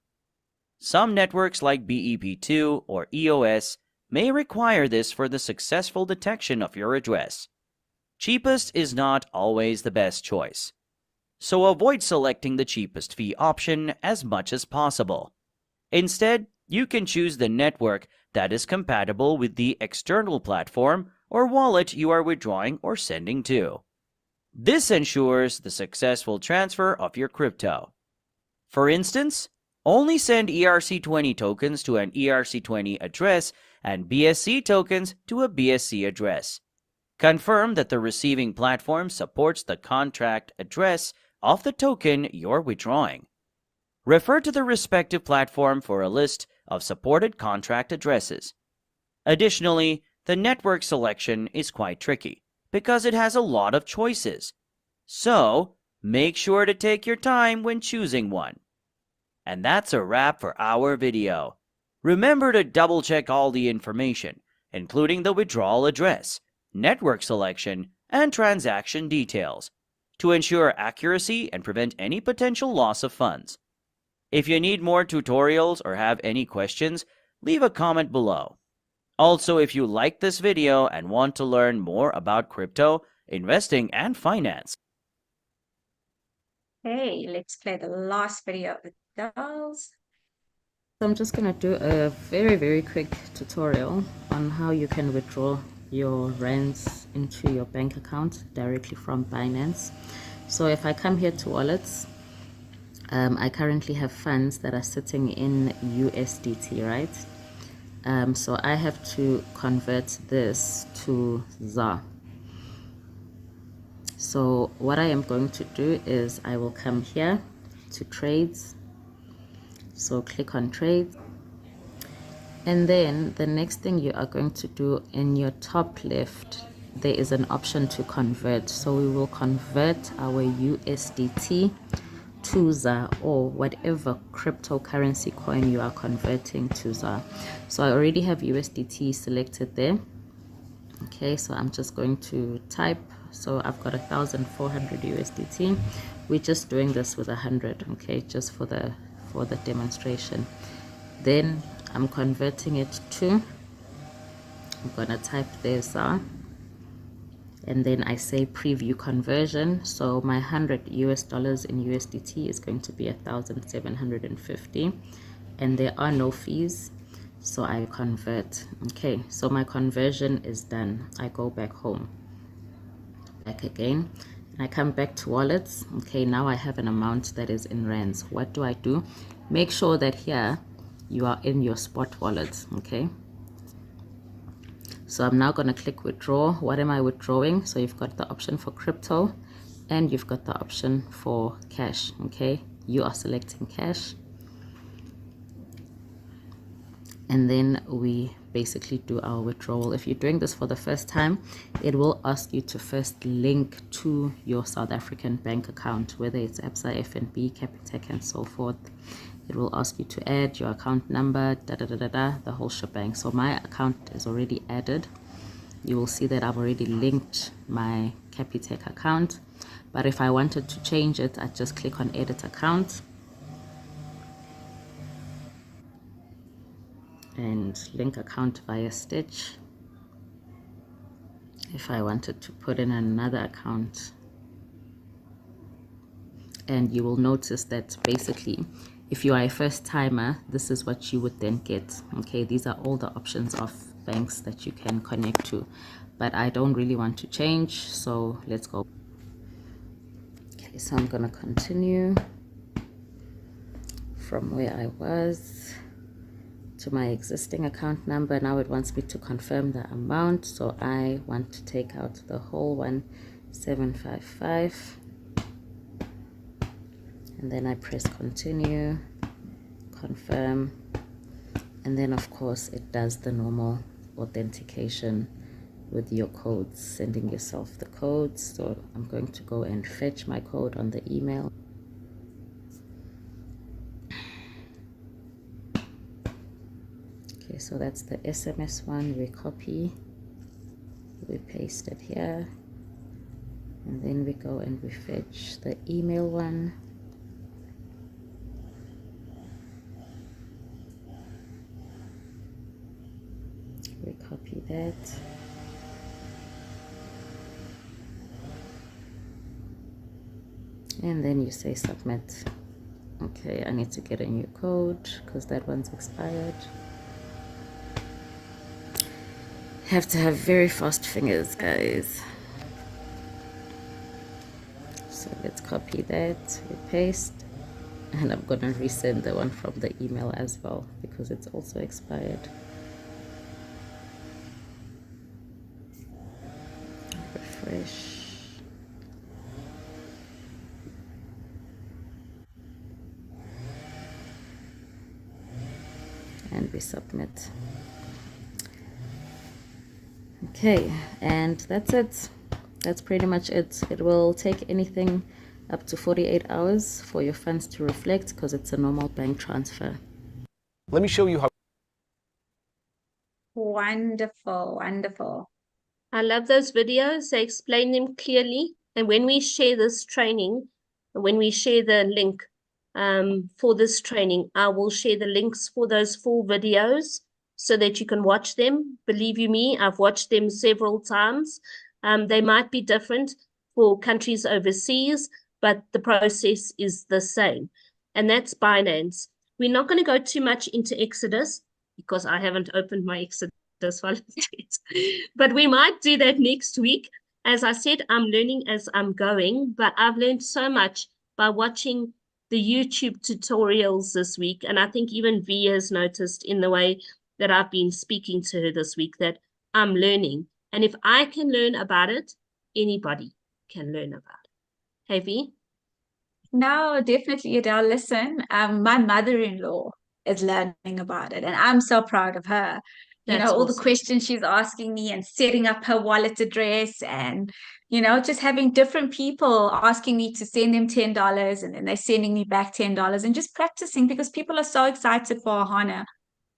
Some networks like BEP2 or EOS may require this for the successful detection of your address. Cheapest is not always the best choice, so avoid selecting the cheapest fee option as much as possible. Instead, you can choose the network that is compatible with the external platform or wallet you are withdrawing or sending to. This ensures the successful transfer of your crypto. For instance, only send ERC20 tokens to an ERC20 address and BSC tokens to a BSC address. Confirm that the receiving platform supports the contract address of the token you're withdrawing. Refer to the respective platform for a list of supported contract addresses. Additionally, the network selection is quite tricky because it has a lot of choices. So, make sure to take your time when choosing one. And that's a wrap for our video. Remember to double check all the information, including the withdrawal address, network selection, and transaction details, to ensure accuracy and prevent any potential loss of funds. If you need more tutorials or have any questions, leave a comment below. Also, if you like this video and want to learn more about crypto, investing, and finance, Hey, let's play the last video of the dolls. So I'm just going to do a very quick tutorial on how you can withdraw your rands into your bank account directly from Binance. So if I come here to wallets, I currently have funds that are sitting in USDT, right? So I have to convert this to ZAR. So what I am going to do is I will come here to trades. So click on trades. And then the next thing you are going to do in your top left, there is an option to convert. So we will convert our USDT to ZAR, or whatever cryptocurrency coin you are converting to ZAR. So I already have USDT selected there. Okay, so I'm just going to type. So I've got 1,400 USDT. We're just doing this with 100, okay, just for the demonstration. Then I'm converting it to, I'm gonna type there ZAR, and then I say preview conversion. So my $100 in USDT is going to be 1,750, and there are no fees, so I convert. Okay, so my conversion is done. I go back home, back again, and I come back to wallets. Okay, now I have an amount that is in rands. What do I do? Make sure that here you are in your spot wallet. Okay, so I'm now going to click withdraw. What am I withdrawing? So you've got the option for crypto and you've got the option for cash. Okay, you are selecting cash, and then we basically do our withdrawal. If you're doing this for the first time, it will ask you to first link to your South African bank account, whether it's Absa, FNB, Capitec, and so forth. It will ask you to add your account number, the whole shebang. So my account is already added. You will see that I've already linked my Capitec account. But if I wanted to change it, I just click on edit account and link account via Stitch. If I wanted to put in another account, and you will notice that basically if you are a first timer, this is what you would then get. Okay, these are all the options of banks that you can connect to, but I don't really want to change, so let's go. Okay, so I'm gonna continue from where I was to my existing account number. Now it wants me to confirm the amount, so I want to take out the whole 1755, and then I press continue, confirm, and then of course it does the normal authentication with your codes, sending yourself the codes. So I'm going to go and fetch my code on the email. Okay, so that's the SMS one. We copy, we paste it here, and then we go and we fetch the email one. copy that. And then you say submit. Okay, I need to get a new code because that one's expired. Have to have very fast fingers, guys. So let's copy that, we paste, and I'm gonna resend the one from the email as well because it's also expired. Refresh. And we submit. Okay, and that's it. That's pretty much it. It will take anything up to 48 hours for your funds to reflect because it's a normal bank transfer. Let me show you how. Wonderful, wonderful. I love those videos. They explain them clearly. And when we share this training, when we share the link for this training, I will share the links for those full videos so that you can watch them. Believe you me, I've watched them several times. They might be different for countries overseas, but the process is the same. And that's Binance. We're not going to go too much into Exodus because I haven't opened my Exodus wallet yet. But we might do that next week. As I said, I'm learning as I'm going, but I've learned so much by watching the YouTube tutorials this week. And I think even V has noticed in the way that I've been speaking to her this week that I'm learning. And if I can learn about it, anybody can learn about it. Hey, V? No, definitely, Adele. Listen, my mother-in-law is learning about it, and I'm so proud of her. You That's know, all the awesome. questions she's asking me and setting up her wallet address and, you know, just having different people asking me to send them $10 and then they're sending me back $10 and just practicing because people are so excited for Ohana.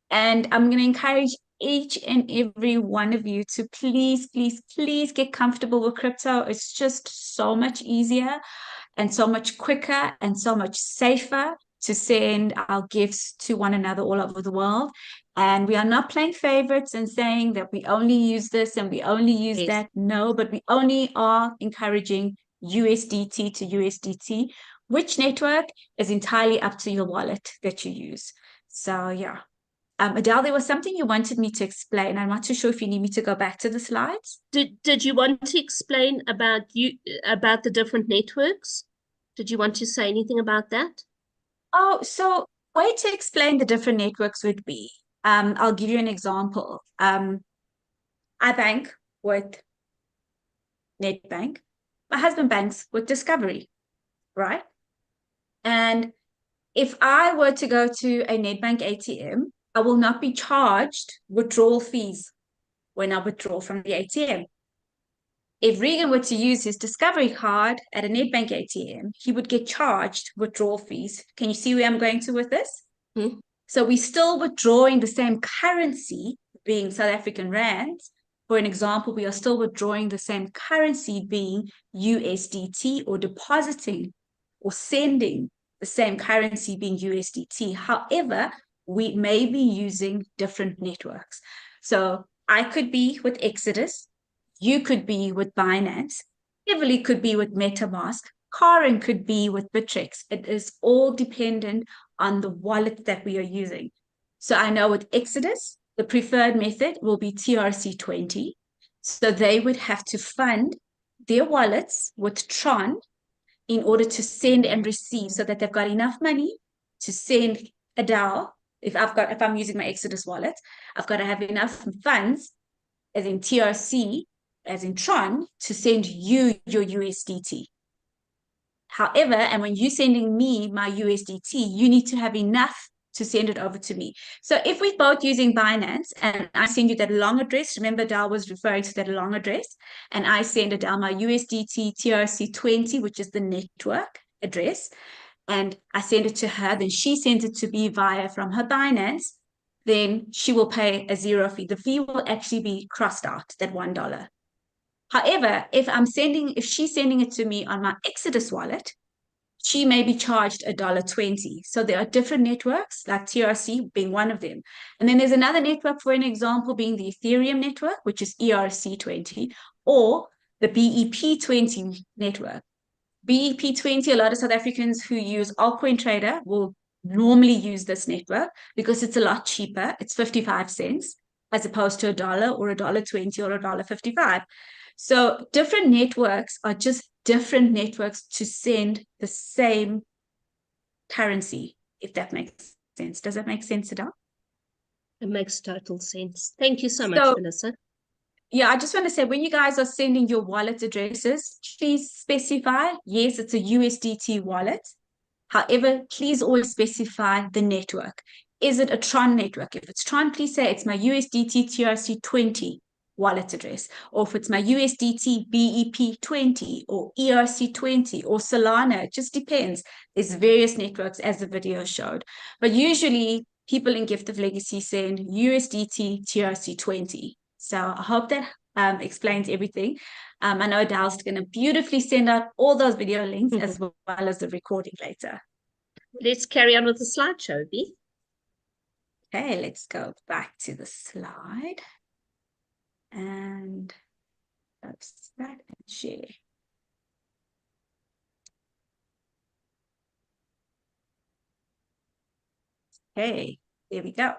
And I'm going to encourage each and every one of you to please, please, please get comfortable with crypto. It's just so much easier and so much quicker and so much safer to send our gifts to one another all over the world. And we are not playing favorites and saying that we only use this and we only use that. No, but we only are encouraging USDT to USDT. Which network is entirely up to your wallet that you use. So yeah. Adele, there was something you wanted me to explain. I'm not too sure if you need me to go back to the slides. Did you want to explain about the different networks? Did you want to say anything about that? Oh, so way to explain the different networks would be, I'll give you an example. I bank with Nedbank. My husband banks with Discovery, right? And if I were to go to a Nedbank ATM, I will not be charged withdrawal fees when I withdraw from the ATM. If Regan were to use his Discovery card at a Nedbank ATM, he would get charged withdrawal fees. Can you see where I'm going to with this? Hmm. So we're still withdrawing the same currency, being South African rands. For an example, we are still withdrawing the same currency, being USDT, or depositing or sending the same currency, being USDT. However, we may be using different networks. So I could be with Exodus, you could be with Binance, Beverly could be with MetaMask, Karen could be with Bittrex. It is all dependent on the wallet that we are using. So I know with Exodus, the preferred method will be TRC20. So they would have to fund their wallets with Tron in order to send and receive so that they've got enough money to send Adele. If I'm using my Exodus wallet, I've got to have enough funds, as in TRC, as in Tron, to send you your USDT. However, and when you're sending me my USDT, you need to have enough to send it over to me. So if we're both using Binance and I send you that long address, remember Dal was referring to that long address, and I send Adele my USDT TRC20, which is the network address, and I send it to her, then she sends it to me via from her Binance, then she will pay a zero fee. The fee will actually be crossed out, that $1. However, if she's sending it to me on my Exodus wallet, she may be charged $1.20. So there are different networks, like TRC being one of them. And then there's another network, for an example, being the Ethereum network, which is ERC20, or the BEP20 network. BEP20, a lot of South Africans who use Altcoin Trader will normally use this network because it's a lot cheaper. It's 55 cents as opposed to $1 or $1.20 or $1.55. So different networks are just different networks to send the same currency, if that makes sense. Does that make sense, Adele? It makes total sense. Thank you so much, So, Melissa. yeah, I just want to say, when you guys are sending your wallet addresses, please specify, yes, it's a USDT wallet. However, please always specify the network. Is it a Tron network? If it's Tron, please say it's my USDT TRC20 wallet address. Or if it's my USDT BEP20 or ERC20 or Solana, it just depends. There's various networks, as the video showed. But usually people in Gift of Legacy send USDT TRC20. So I hope that explains everything. I know Adele's going to beautifully send out all those video links as well as the recording later. Let's carry on with the slideshow, B. Okay, let's go back to the slide and post that and share. Okay, there we go.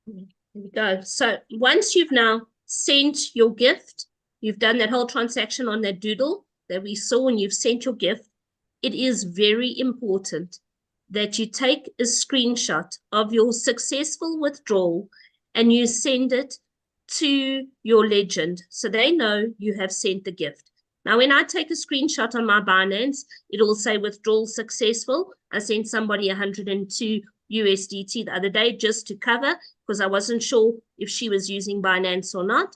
Here we go. So once you've now sent your gift, you've done that whole transaction on that doodle that we saw, and you've sent your gift, it is very important that you take a screenshot of your successful withdrawal and you send it to your legend so they know you have sent the gift. Now, when I take a screenshot on my Binance, it'll say withdrawal successful. I sent somebody 102 USDT the other day just to cover, because I wasn't sure if she was using Binance or not.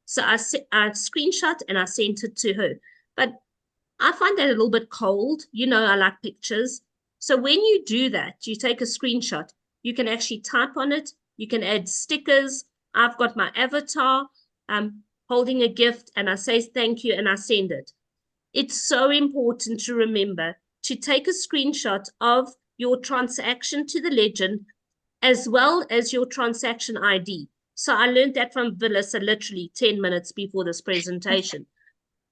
So I screenshot and I sent it to her. But I find that a little bit cold. You know, I like pictures. So when you do that, you take a screenshot, you can actually type on it. You can add stickers. I've got my avatar holding a gift, and I say thank you and I send it. It's so important to remember to take a screenshot of your transaction to the legend as well as your transaction ID. So I learned that from Melissa literally 10 minutes before this presentation.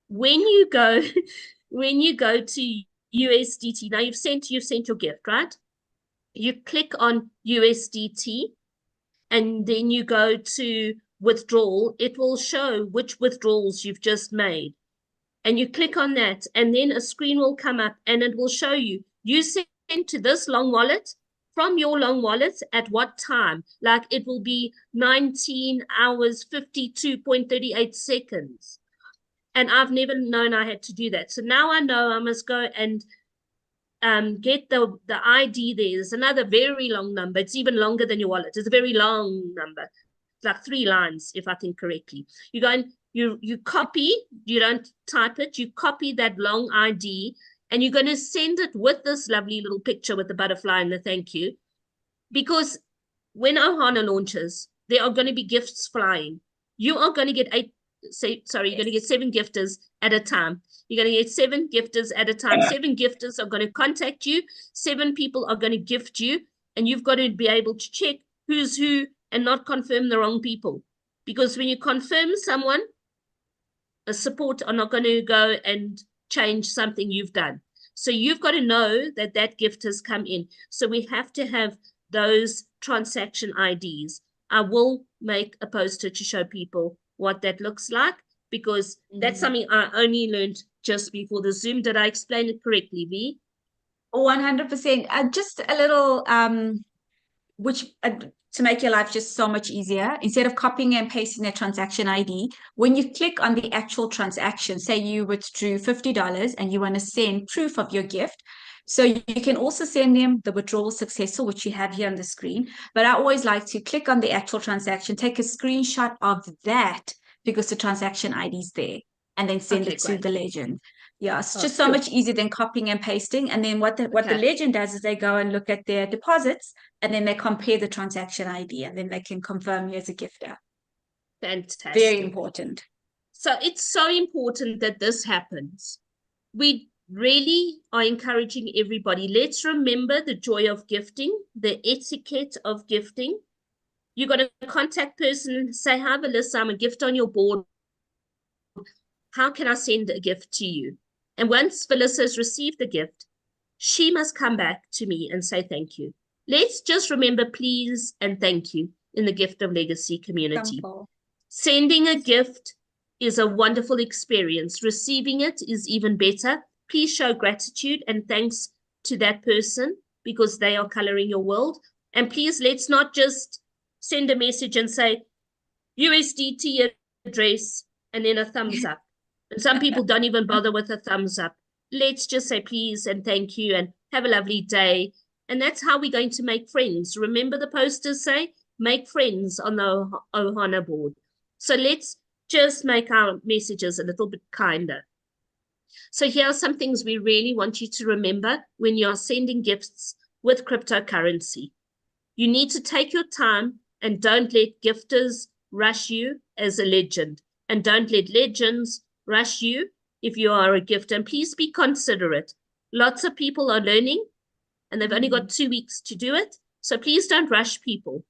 When you go to USDT, now you've sent your gift, right? You click on USDT and then you go to withdrawal. It will show which withdrawals you've just made. And you click on that, and then a screen will come up and it will show you sent to this long wallet from your long wallet at what time. Like it will be 19 hours, 52.38 seconds. And I've never known I had to do that. So now I know I must go and get the ID there. There's another very long number. It's even longer than your wallet. It's a very long number. It's like 3 lines, if I think correctly. You go and you copy, you don't type it, you copy that long ID, and you're going to send it with this lovely little picture with the butterfly and the thank you. Because when Ohana launches, there are going to be gifts flying. You are going to get you're going to get 7 gifters at a time. You're going to get 7 gifters at a time. 7 gifters are going to contact you. 7 people are going to gift you. And you've got to be able to check who's who and not confirm the wrong people. Because when you confirm someone, a support are not going to go and change something you've done. So you've got to know that that gift has come in. So we have to have those transaction IDs. I will make a poster to show people what that looks like, because that's something I only learned just before the Zoom. Did I explain it correctly, V? 100%. Just a little, to make your life just so much easier, instead of copying and pasting the transaction ID, when you click on the actual transaction, say you withdrew $50 and you want to send proof of your gift. So you can also send them the withdrawal successful, which you have here on the screen. But I always like to click on the actual transaction, take a screenshot of that because the transaction ID is there, and then send it to the legend. Yeah, it's just so much easier than copying and pasting. And then what the legend does is they go and look at their deposits, and then they compare the transaction ID, and then they can confirm you as a gifter. Fantastic. Very important. So it's so important that this happens. We really are encouraging everybody. Let's remember the joy of gifting, the etiquette of gifting. You're going to contact person and say, hi, Melissa, I'm a gift on your board. How can I send a gift to you? And once Melissa has received the gift, she must come back to me and say thank you. Let's just remember please and thank you in the Gift of Legacy community. Simple. Sending a gift is a wonderful experience. Receiving it is even better. Please show gratitude and thanks to that person because they are coloring your world. And please, let's not just send a message and say USDT address and then a thumbs up. And some people don't even bother with a thumbs up. Let's just say please and thank you and have a lovely day. And that's how we're going to make friends. Remember the posters say, make friends on the Ohana board. So let's just make our messages a little bit kinder. So here are some things we really want you to remember when you're sending gifts with cryptocurrency. You need to take your time and don't let gifters rush you as a legend. And don't let legends rush you if you are a gift. And please be considerate. Lots of people are learning and they've only got 2 weeks to do it. So please don't rush people.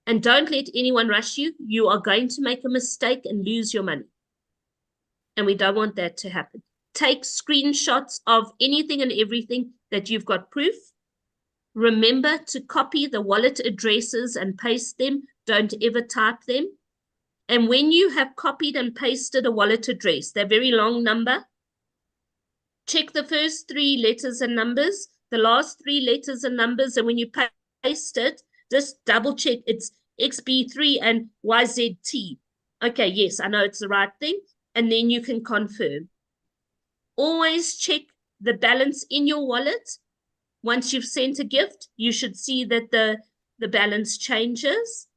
And don't let anyone rush you. You are going to make a mistake and lose your money. And we don't want that to happen. Take screenshots of anything and everything that you've got proof. Remember to copy the wallet addresses and paste them. Don't ever type them. And when you have copied and pasted a wallet address, that very long number, check the first 3 letters and numbers, the last 3 letters and numbers, and when you paste it, just double check it's XB3 and YZT. Okay, yes, I know it's the right thing. And then you can confirm. Always check the balance in your wallet. Once you've sent a gift, you should see that the balance changes.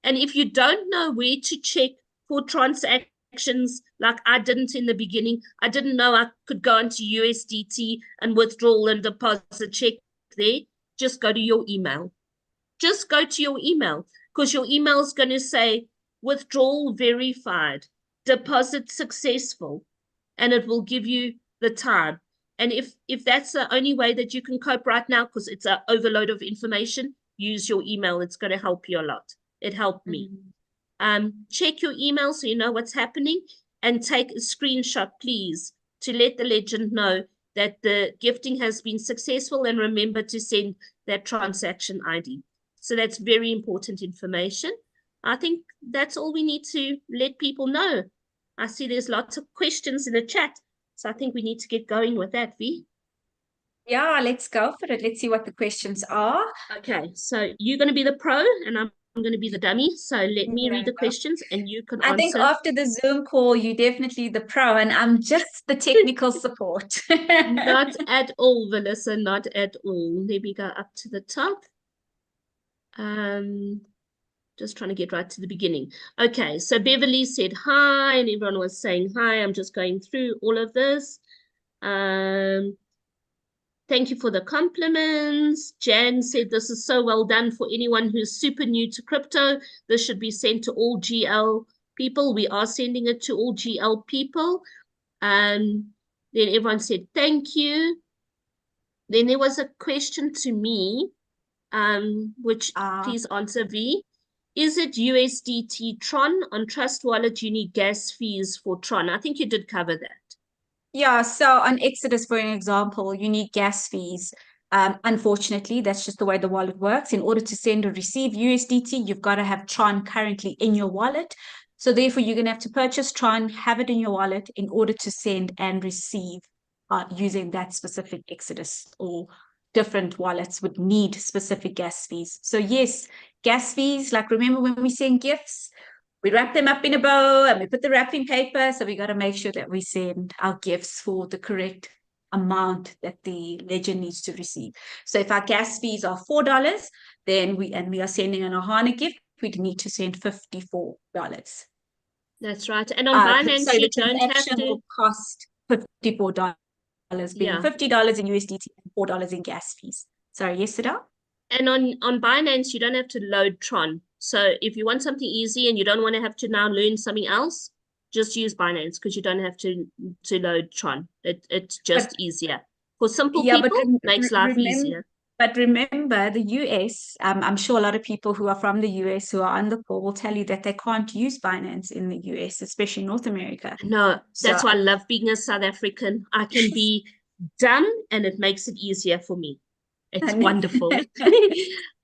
And if you don't know where to check for transactions, like I didn't in the beginning, I didn't know I could go into USDT and withdrawal and deposit, check there, just go to your email. Just go to your email because your email is going to say withdrawal verified, deposit successful, and it will give you the time. And if that's the only way that you can cope right now, because it's an overload of information, use your email. It's going to help you a lot. It helped me. Check your email so you know what's happening and take a screenshot, please, to let the legend know that the gifting has been successful, and remember to send that transaction ID. So that's very important information. I think that's all we need to let people know. I see there's lots of questions in the chat, so I think we need to get going with that, V. Yeah, let's go for it. Let's see what the questions are. Okay, so you're going to be the pro and I'm going to be the dummy. So let me read the questions and you can answer. I think after the Zoom call, you're definitely the pro and I'm just the technical support. Not at all, Melissa, not at all. Let me go up to the top. Just trying to get right to the beginning. Okay, so Beverly said hi, and everyone was saying hi. I'm just going through all of this. Thank you for the compliments. Jan said this is so well done for anyone who's super new to crypto. This should be sent to all GL people. We are sending it to all GL people. Then everyone said thank you. Then there was a question to me, which please answer, V. Is it USDT Tron? On Trust Wallet, you need gas fees for Tron. I think you did cover that. Yeah, so on Exodus, for an example, you need gas fees. Unfortunately, that's just the way the wallet works. In order to send or receive USDT, you've got to have Tron currently in your wallet. So therefore, you're going to have to purchase Tron, have it in your wallet in order to send and receive using that specific Exodus, or different wallets would need specific gas fees. So yes, gas fees, like remember when we send gifts, we wrap them up in a bow and we put the wrapping paper. So we got to make sure that we send our gifts for the correct amount that the legend needs to receive. So if our gas fees are $4, then we are sending an Ohana gift, we'd need to send $54. That's right. And on Binance, so you the don't have transaction to will cost $54, being $50 in USDT and $4 in gas fees. Sorry, yes, Sada? And on Binance, you don't have to load Tron. So if you want something easy and you don't want to have to now learn something else, just use Binance because you don't have to load Tron. It's just easier. For simple Yeah, but people, makes life easier. But remember, the US, I'm sure a lot of people who are from the US who are on the call will tell you that they can't use Binance in the US, especially North America. No, So that's why I love being a South African. I can be dumb and it makes it easier for me. It's wonderful. I because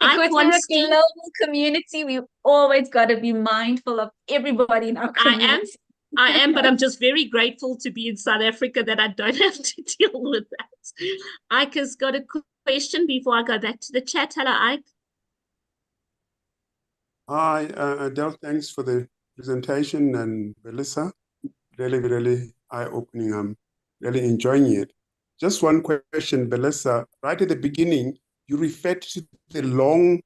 we're a can't stand. global community, we've always got to be mindful of everybody in our community. I am, but I'm just very grateful to be in South Africa that I don't have to deal with that. Ike has got a question before I go back to the chat. Hello, Ike. Hi, Adele, thanks for the presentation, and Melissa, really eye-opening. I'm really enjoying it. Just one question, Melissa. Right at the beginning, you referred to the long,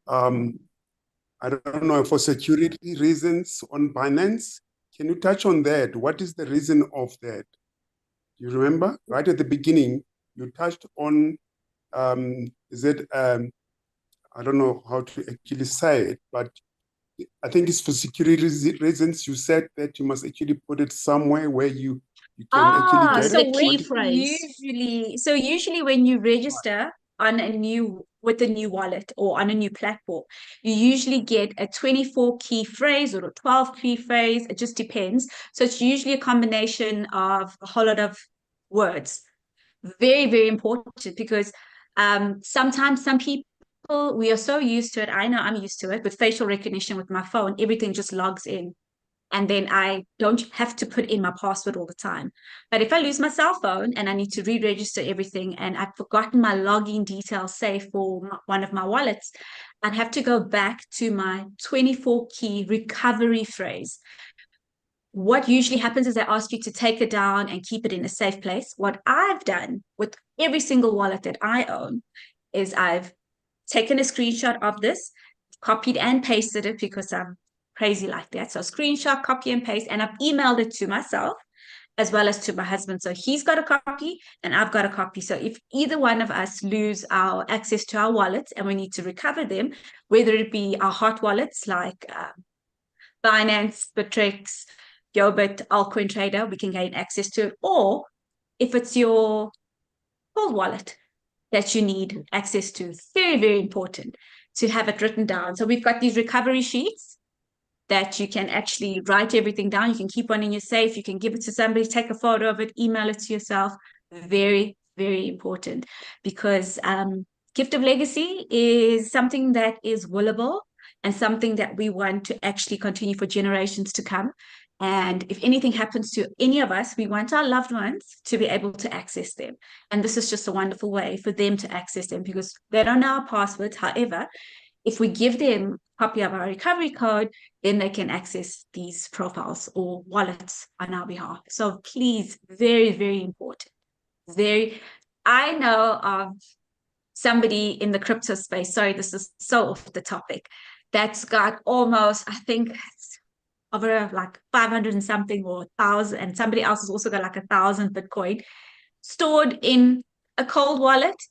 I don't know, for security reasons on Binance. Can you touch on that? What is the reason of that? Do you remember? Right at the beginning, you touched on, I don't know how to actually say it, but I think it's for security reasons. You said that you must actually put it somewhere where you can actually get It's it. the key phrase. Usually when you register on with a new wallet or on a new platform, you usually get a 24 key phrase or a 12 key phrase. It just depends. So it's usually a combination of a whole lot of words. Very important because sometimes some people, we are so used to it. I know I'm used to it with facial recognition with my phone. Everything just logs in. And then I don't have to put in my password all the time. But if I lose my cell phone and I need to re-register everything and I've forgotten my login details, say for one of my wallets, I'd have to go back to my 24 key recovery phrase. What usually happens is they ask you to take it down and keep it in a safe place. What I've done with every single wallet that I own is I've taken a screenshot of this, copied and pasted it because I'm crazy like that. So screenshot, copy and paste, and I've emailed it to myself as well as to my husband. So he's got a copy and I've got a copy. So if either one of us lose our access to our wallets and we need to recover them, whether it be our hot wallets like Binance, Bittrex, Yobit, Altcoin Trader, we can gain access to it. Or if it's your cold wallet that you need access to, very important to have it written down. So we've got these recovery sheets that you can actually write everything down. You can keep one in your safe. You can give it to somebody, take a photo of it, email it to yourself. Very important because gift of legacy is something that is willable and something that we want to actually continue for generations to come. And if anything happens to any of us, we want our loved ones to be able to access them. And this is just a wonderful way for them to access them because they don't know our passwords. However, if we give them a copy of our recovery code, then they can access these profiles or wallets on our behalf. So please, very important. I know of somebody in the crypto space, sorry, this is so off the topic, that's got almost, I think, over like 500 and something or 1,000, and somebody else has also got like 1,000 Bitcoin stored in a cold wallet,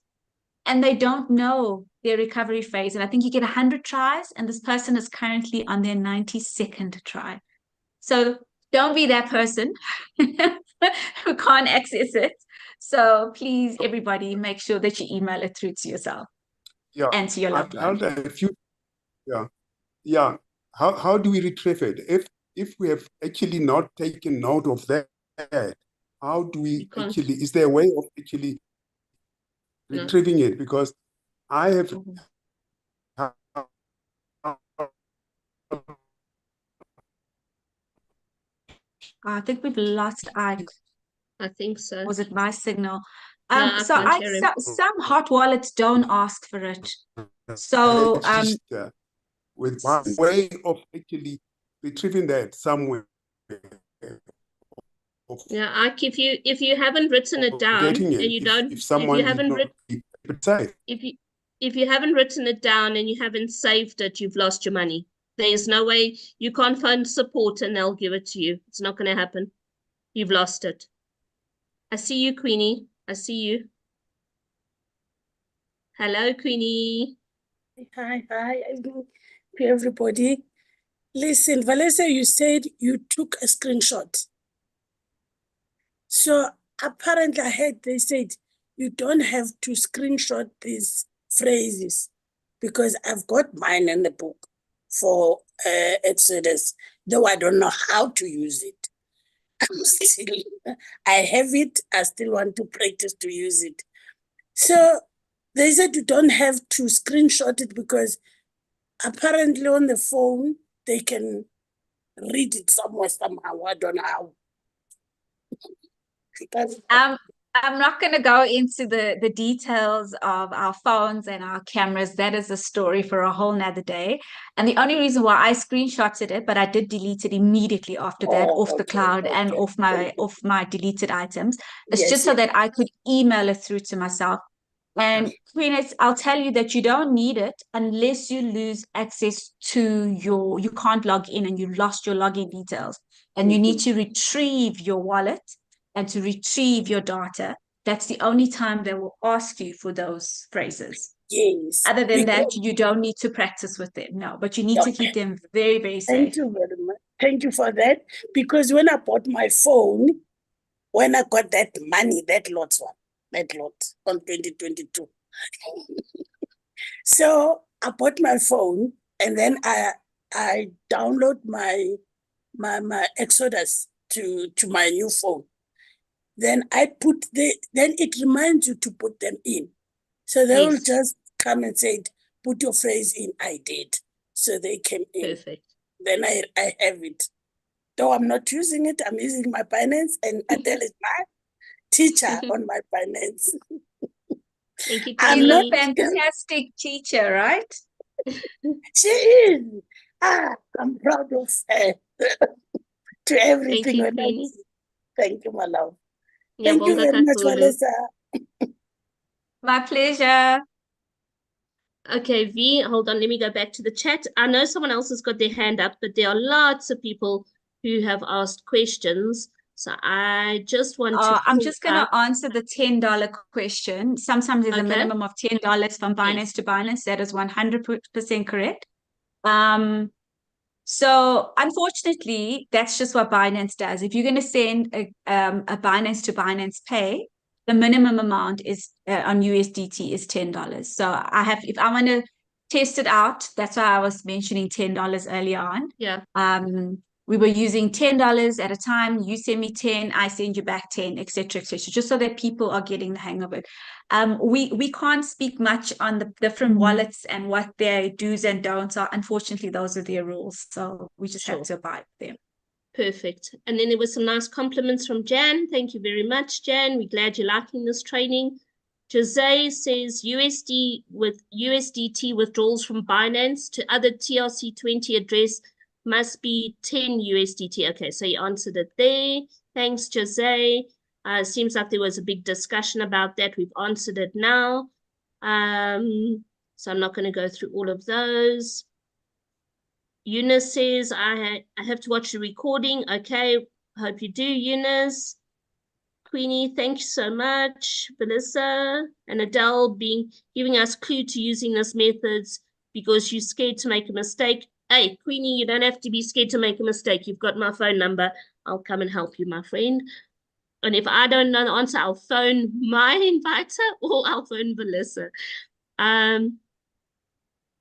and they don't know their recovery phase. And I think you get 100 tries, and this person is currently on their 92nd try. So don't be that person who can't access it. So please, everybody, make sure that you email it through to yourself and to your loved one. How do we retrieve it? If we have actually not taken note of that, how do we actually, is there a way of actually retrieving it? Because I have I think we've lost Ike. I think so. Was it my signal? No, some hot wallets don't ask for it. So with one way of actually retrieving that somewhere. Yeah, Ike, if you haven't written it down Getting it, and you don't, if someone if you haven't if you haven't written it down and you haven't saved it, you've lost your money. There's no way. You can't phone support and they'll give it to you. It's not going to happen. You've lost it. I see you, Queenie. I see you. Hello, Queenie. Hi, everybody. Listen, Vanessa, you said you took a screenshot. So apparently I heard they said you don't have to screenshot these phrases because I've got mine in the book for Exodus, though I don't know how to use it. I'm still, I have it, I still want to practice to use it. So they said you don't have to screenshot it because apparently on the phone, they can read it somewhere, somehow. I don't know how. I'm not going to go into the details of our phones and our cameras. That is a story for a whole nother day. And the only reason why I screenshotted it, but I did delete it immediately after that, off the cloud and off my deleted items. It's Yes, just so yes. that I could email it through to myself. And Queen, I'll tell you that you don't need it unless you lose access to you can't log in and you lost your login details. And you need to retrieve your wallet and to retrieve your data. That's the only time they will ask you for those phrases. Yes. Other than that, you don't need to practice with them. No, but you need to keep them very, very safe. Thank you very much. Thank you for that. Because when I bought my phone, when I got that money, that lot on 2022. So I bought my phone and then I download my Exodus to my new phone. Then I then it reminds you to put them in. So they will just come and say, put your phrase in. I did. So they came in. Perfect. Then I have it. Though I'm not using it, I'm using my Binance, and Adele is my teacher on my Binance. Thank you, I'm She's not a fantastic teacher, right? She is. I'm proud of her. To everything. Thank you, when I Queenie. see- Thank you, my love. Yeah, Thank you Bonga very much, Kakulu. Vanessa. My pleasure. Okay, V, hold on, let me go back to the chat. I know someone else has got their hand up, but there are lots of people who have asked questions. So I just want to I'm pull just going to up. answer the $10 question. Sometimes there's a Okay. minimum of $10 from Binance to Binance. That is 100% correct. So unfortunately, that's just what Binance does. If you're going to send a Binance to Binance Pay, the minimum amount is on USDT is $10. So if I want to test it out, that's why I was mentioning $10 earlier on. Yeah. We were using $10 at a time. You send me 10, I send you back 10, etc., etc., just so that people are getting the hang of it. We can't speak much on the different wallets and what their do's and don'ts are. Unfortunately, those are their rules. So we just have to abide with them. Perfect. And then there were some nice compliments from Jan. Thank you very much, Jan. We're glad you're liking this training. Jose says USDT withdrawals from Binance to other TRC20 address must be 10 USDT. Okay, so you answered it there. Thanks, Jose. Seems like there was a big discussion about that. We've answered it now. So I'm not going to go through all of those. Eunice says, I have to watch the recording. Okay, hope you do, Eunice. Queenie, thank you so much. Melissa and Adele giving us clue to using this methods because you're scared to make a mistake. Hey, Queenie, you don't have to be scared to make a mistake. You've got my phone number. I'll come and help you, my friend. And if I don't know the answer, I'll phone my inviter or I'll phone Melissa.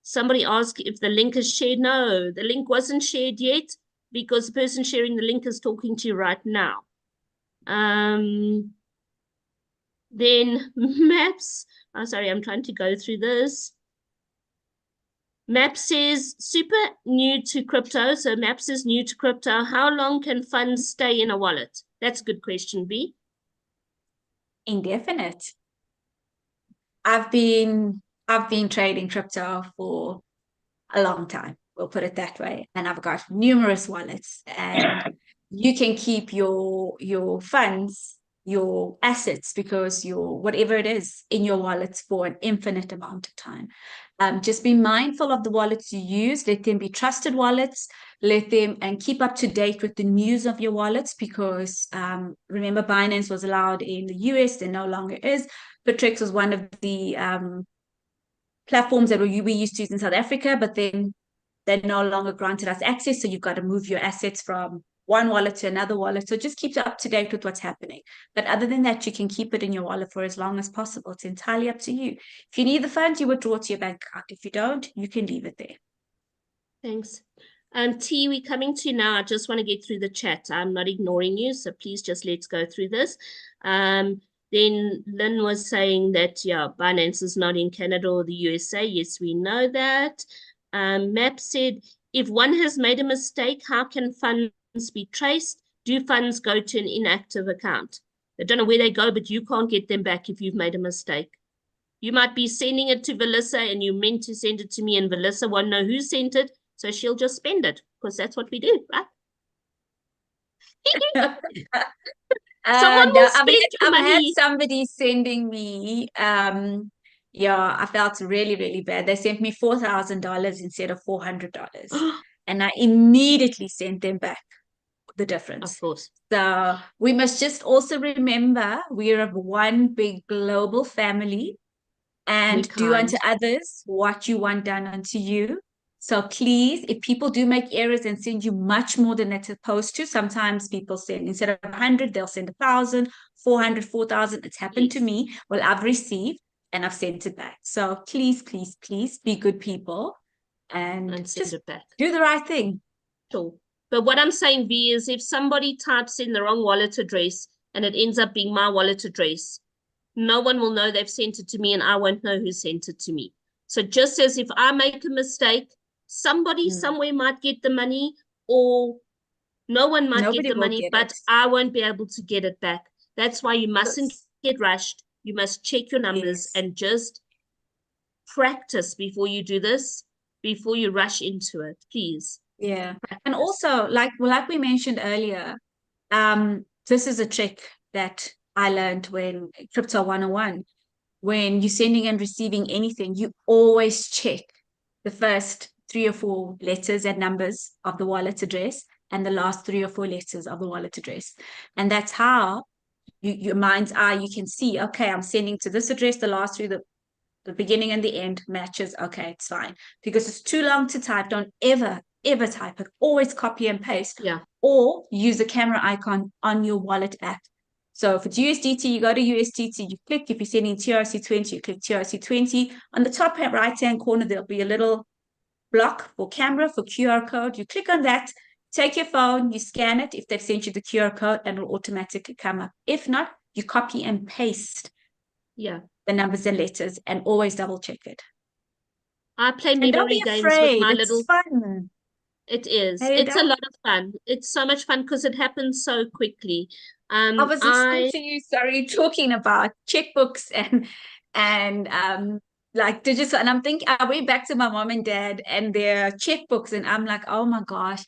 Somebody asked if the link is shared. No, the link wasn't shared yet because the person sharing the link is talking to you right now. Then Maps, sorry, I'm trying to go through this. Maps says, super new to crypto. So Maps is new to crypto. How long can funds stay in a wallet? That's a good question, B. Indefinite. I've been trading crypto for a long time. We'll put it that way. And I've got numerous wallets, and you can keep your funds, your assets, because your whatever it is in your wallets for an infinite amount of time. Just be mindful of the wallets you use. Let them be trusted wallets. Let them and keep up to date with the news of your wallets, because remember, Binance was allowed in the US and no longer is. Bittrex was one of the platforms that we used to use in South Africa, but then they no longer granted us access. So you've got to move your assets from one wallet to another wallet. So it just keeps you up to date with what's happening. But other than that, you can keep it in your wallet for as long as possible. It's entirely up to you. If you need the funds, you withdraw to your bank account. If you don't, you can leave it there. Thanks. T, we're coming to you now. I just want to get through the chat. I'm not ignoring you, so please just let's go through this. Then Lynn was saying that, yeah, Binance is not in Canada or the USA. Yes, we know that. Map said, if one has made a mistake, how can funds be traced? Do funds go to an inactive account? I don't know where they go, but you can't get them back if you've made a mistake. You might be sending it to Velissa and you meant to send it to me, and Velissa won't know who sent it, so she'll just spend it, because that's what we do, right? Someone will spend your I've had money. somebody sending me, yeah, I felt really, really bad. They sent me $4,000 instead of $400. And I immediately sent them back the difference. Of course. So we must just also remember we're one big global family, and do unto others what you want done unto you. So please, if people do make errors and send you much more than they're supposed to, sometimes people send, instead of 100, they'll send 1,000, 400, 4,000. It's happened to me. Well, I've received and I've sent it back. So please, please, please be good people and send just it back. Do the right thing. Sure. But what I'm saying, V, is if somebody types in the wrong wallet address and it ends up being my wallet address, no one will know they've sent it to me, and I won't know who sent it to me. So just as if I make a mistake, somebody somewhere might get the money, or no one might get the money, but I won't be able to get it back. That's why you mustn't get rushed. You must check your numbers and just practice before you do this, before you rush into it, please. Yeah. And also, like we mentioned earlier, this is a trick that I learned when Crypto 101. When you're sending and receiving anything, you always check the first 3 or 4 letters and numbers of the wallet address and the last 3 or 4 letters of the wallet address. And that's how your mind's eye, you can see, okay, I'm sending to this address, the last 3, the beginning and the end matches. Okay, it's fine. Because it's too long to type. Don't ever type it. Always copy and paste. Yeah. Or use the camera icon on your wallet app. So if it's USDT, you go to USDT, you click. If you're sending TRC20, you click TRC20. On the top right-hand corner, there'll be a little block for camera, for QR code. You click on that, take your phone, you scan it. If they've sent you the QR code, and it'll automatically come up. If not, you copy and paste the numbers and letters, and always double check it. I play memory games with my little... fun. It is. It's a lot of fun. It's so much fun because it happens so quickly. I was listening to you, sorry, talking about checkbooks and like digital, and I'm thinking, I went back to my mom and dad and their checkbooks, and I'm like, oh my gosh,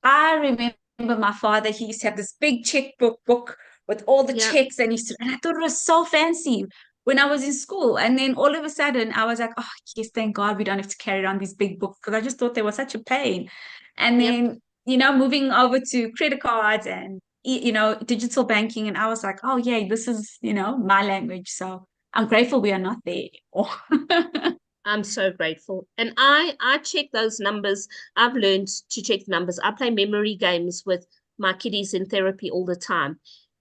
I remember my father, he used to have this big checkbook book with all the checks, and I thought it was so fancy when I was in school. And then all of a sudden I was like, oh yes, thank God we don't have to carry around these big books, because I just thought they were such a pain. And then, moving over to credit cards and, digital banking. And I was like, oh yeah, this is, my language. So I'm grateful we are not there anymore. I'm so grateful. And I check those numbers. I've learned to check the numbers. I play memory games with my kiddies in therapy all the time.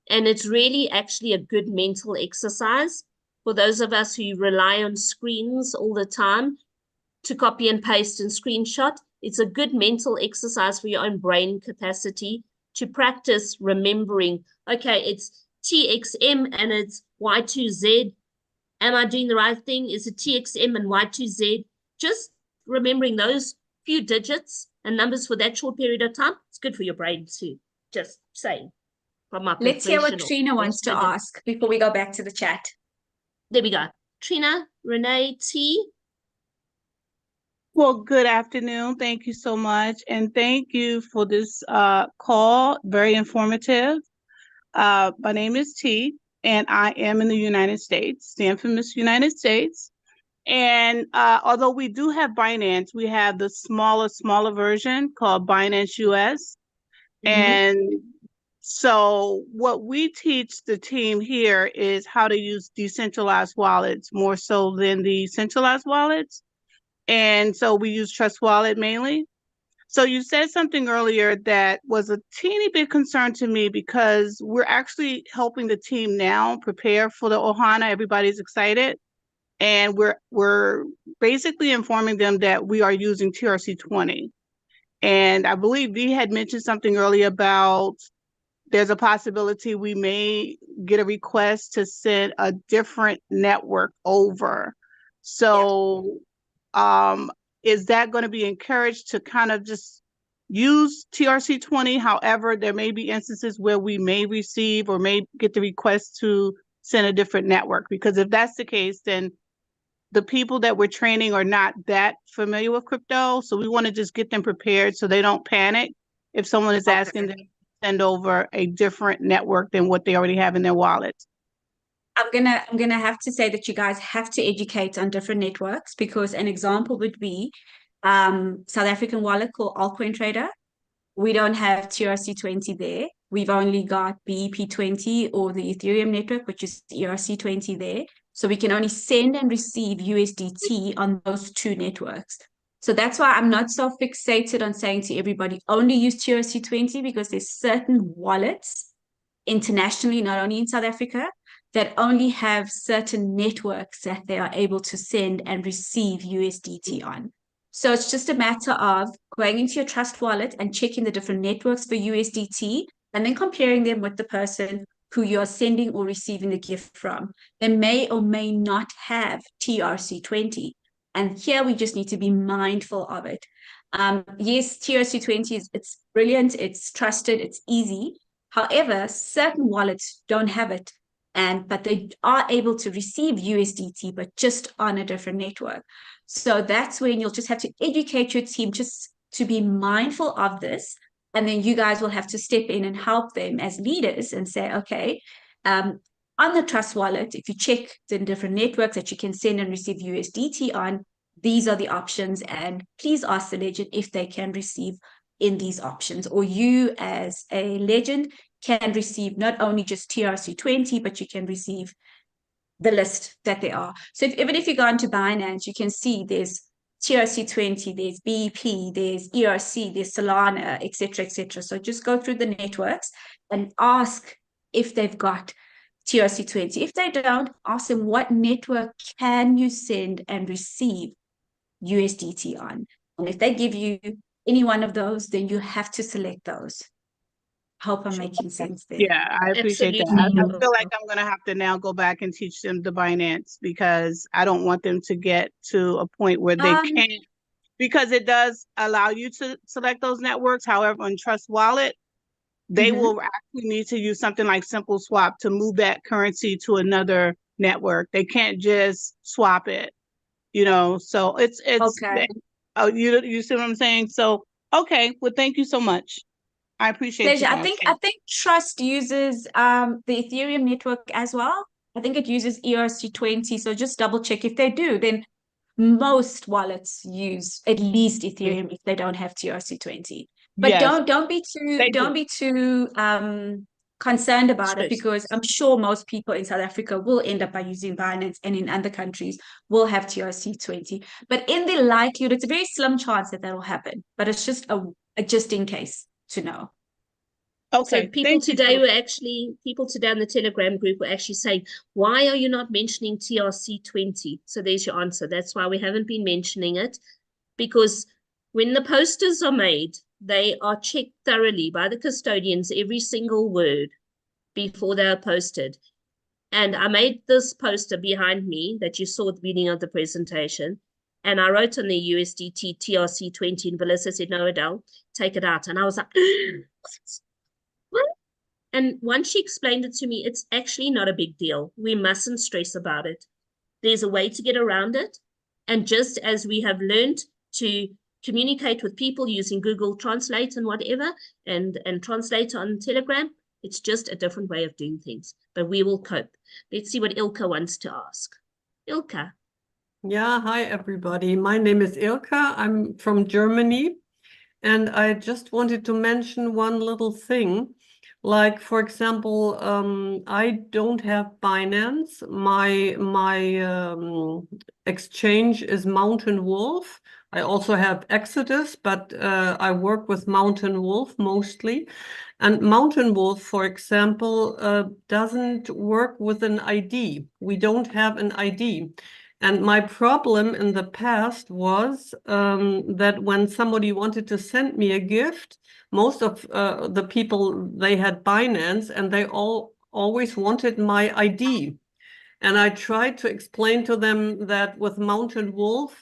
And it's really actually a good mental exercise for those of us who rely on screens all the time to copy and paste and screenshot. It's a good mental exercise for your own brain capacity to practice remembering, okay, it's TXM and it's Y2Z. Am I doing the right thing? Is it TXM and Y2Z? Just remembering those few digits and numbers for that short period of time, it's good for your brain too. Just saying. From my Let's hear what Trina wants to ask before we go back to the chat. There we go. Trina, Renee, T. Well, good afternoon. Thank you so much. And thank you for this call. Very informative. My name is T, and I am in the United States, the infamous United States. And although we do have Binance, we have the smaller version called Binance US. And so what we teach the team here is how to use decentralized wallets more so than the centralized wallets. And so we use Trust Wallet mainly. So you said something earlier that was a teeny bit concern to me because we're actually helping the team now prepare for the Ohana. Everybody's excited. And we're basically informing them that we are using TRC20. And I believe Dee had mentioned something earlier about there's a possibility we may get a request to send a different network over. So is that going to be encouraged to kind of just use TRC20? However, there may be instances where we may receive or may get the request to send a different network, because if that's the case, then the people that we're training are not that familiar with crypto. So we want to just get them prepared so they don't panic if someone is asking them to send over a different network than what they already have in their wallets. I'm gonna have to say that you guys have to educate on different networks, because an example would be South African wallet called Altcoin Trader. We don't have TRC20 there. We've only got BEP20 or the Ethereum network, which is ERC20 there. So we can only send and receive USDT on those two networks. So that's why I'm not so fixated on saying to everybody, only use TRC20, because there's certain wallets internationally, not only in South Africa, that only have certain networks that they are able to send and receive USDT on. So it's just a matter of going into your Trust wallet and checking the different networks for USDT and then comparing them with the person who you're sending or receiving the gift from. They may or may not have TRC20. And here we just need to be mindful of it. Yes, TRC20 it's brilliant, it's trusted, it's easy. However, certain wallets don't have it. But they are able to receive USDT, but just on a different network. So that's when you'll just have to educate your team just to be mindful of this. And then you guys will have to step in and help them as leaders and say, okay, on the Trust wallet, if you check the different networks that you can send and receive USDT on, these are the options. And please ask the legend if they can receive in these options. Or you as a legend can receive not only just TRC20, but you can receive the list that there are. So even if you go into Binance, you can see there's TRC20, there's BEP, there's ERC, there's Solana, etc., etc. So just go through the networks and ask if they've got TRC20. If they don't, ask them what network can you send and receive USDT on. And if they give you any one of those, then you have to select those. Hope I'm making sense there. Yeah, I appreciate that. Absolutely. I feel like I'm going to have to now go back and teach them the Binance, because I don't want them to get to a point where they can't, because it does allow you to select those networks. However, on Trust Wallet, they will actually need to use something like Simple Swap to move that currency to another network. They can't just swap it, so it's okay. Oh, you see what I'm saying? So, okay, well, thank you so much. I appreciate Pleasure. you. I think Trust uses the Ethereum network as well. I think it uses ERC20. So just double check. If they do, then most wallets use at least Ethereum if they don't have TRC20. But Yes, don't be too concerned about it, because I'm sure most people in South Africa will end up by using Binance, and in other countries will have TRC20. But in the likelihood, it's a very slim chance that will happen. But it's just a just in case to know. Okay. So people today on the Telegram group were actually saying, why are you not mentioning TRC20? So there's your answer. That's why we haven't been mentioning it, because when the posters are made, they are checked thoroughly by the custodians, every single word, before they are posted. And I made this poster behind me that you saw at the beginning of the presentation. And I wrote on the USDT TRC20, and Melissa said, no, Adele, take it out. And I was like, what? And once she explained it to me, it's actually not a big deal. We mustn't stress about it. There's a way to get around it. And just as we have learned to communicate with people using Google Translate and whatever, and translate on Telegram, it's just a different way of doing things. But we will cope. Let's see what Ilka wants to ask. Ilka. Yeah, hi everybody. My name is Ilka. I'm from Germany, and I just wanted to mention one little thing. Like, for example, I don't have Binance. My exchange is Mountain Wolf, I also have Exodus, but I work with Mountain Wolf mostly. And Mountain Wolf, for example, doesn't work with an ID. We don't have an ID. And my problem in the past was that when somebody wanted to send me a gift, most of the people, they had Binance and they always wanted my ID. And I tried to explain to them that with Mountain Wolf,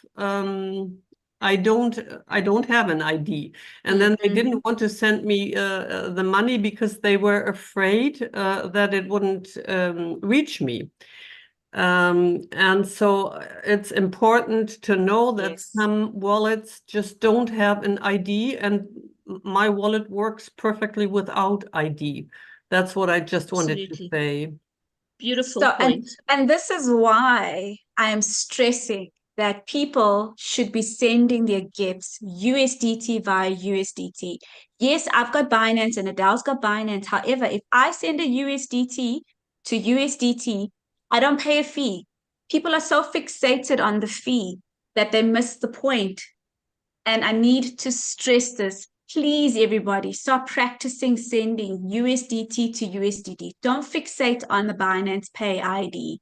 I don't have an ID. And then they didn't want to send me the money because they were afraid that it wouldn't reach me. And so it's important to know that Yes. some wallets just don't have an ID, and my wallet works perfectly without ID. That's what I just wanted to Absolutely. say. Beautiful So, point. and this is why I am stressing that people should be sending their gifts USDT via USDT. Yes, I've got Binance and Adele's got Binance. However, if I send a USDT to USDT, I don't pay a fee. People are so fixated on the fee that they miss the point. And I need to stress this. Please, everybody, start practicing sending USDT to USDT. Don't fixate on the Binance Pay ID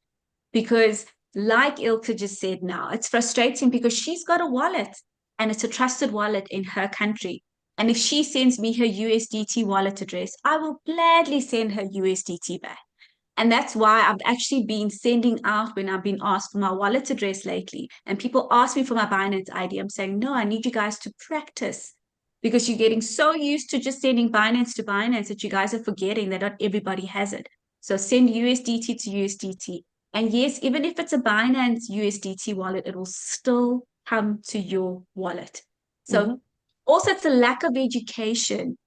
because, like Ilka just said now, it's frustrating because she's got a wallet and it's a trusted wallet in her country. And if she sends me her USDT wallet address, I will gladly send her USDT back. And that's why I've actually been sending out when I've been asked for my wallet address lately. And people ask me for my Binance ID. I'm saying, no, I need you guys to practice because you're getting so used to just sending Binance to Binance that you guys are forgetting that not everybody has it. So send USDT to USDT. And yes, even if it's a Binance USDT wallet, it will still come to your wallet. So also it's a lack of education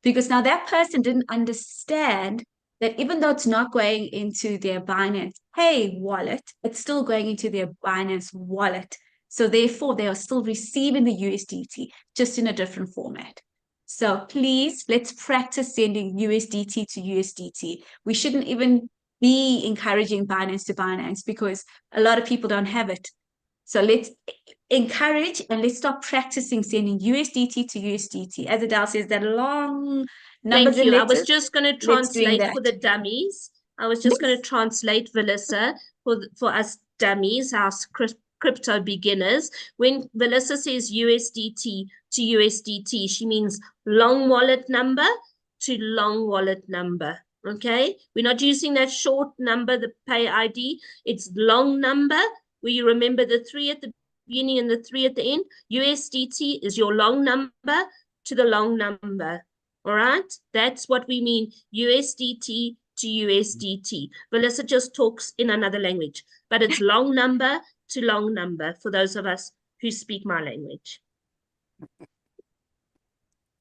because now that person didn't understand that even though it's not going into their Binance Pay wallet, it's still going into their Binance wallet. So therefore, they are still receiving the USDT, just in a different format. So please, let's practice sending USDT to USDT. We shouldn't even be encouraging Binance to Binance because a lot of people don't have it. So let's encourage and let's start practicing sending USDT to USDT. As Adele says, that long numbers Thank and you. I was letters. just going to Let's doing translate that. for the dummies. I was just going to Yes. translate, Melissa, for us dummies, our crypto beginners. When Melissa says USDT to USDT, she means long wallet number to long wallet number. Okay, we're not using that short number, the pay ID. It's long number where you remember the 3 at the beginning and the 3 at the end. USDT is your long number to the long number. All right, that's what we mean, USDT to USDT. Melissa just talks in another language, but it's long number to long number for those of us who speak my language.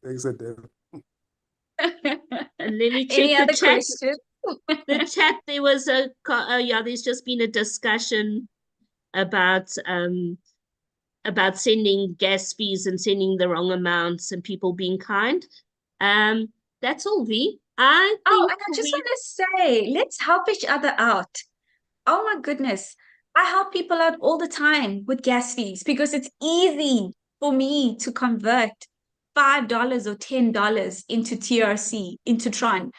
Thanks, Adele. And let me check Any the other chat. questions? The chat, there was yeah, there's just been a discussion about sending gas fees and sending the wrong amounts and people being kind. That's all, V. I Oh, think and I just want to say, let's help each other out. Oh my goodness. I help people out all the time with gas fees because it's easy for me to convert $5 or $10 into TRC, into Tron.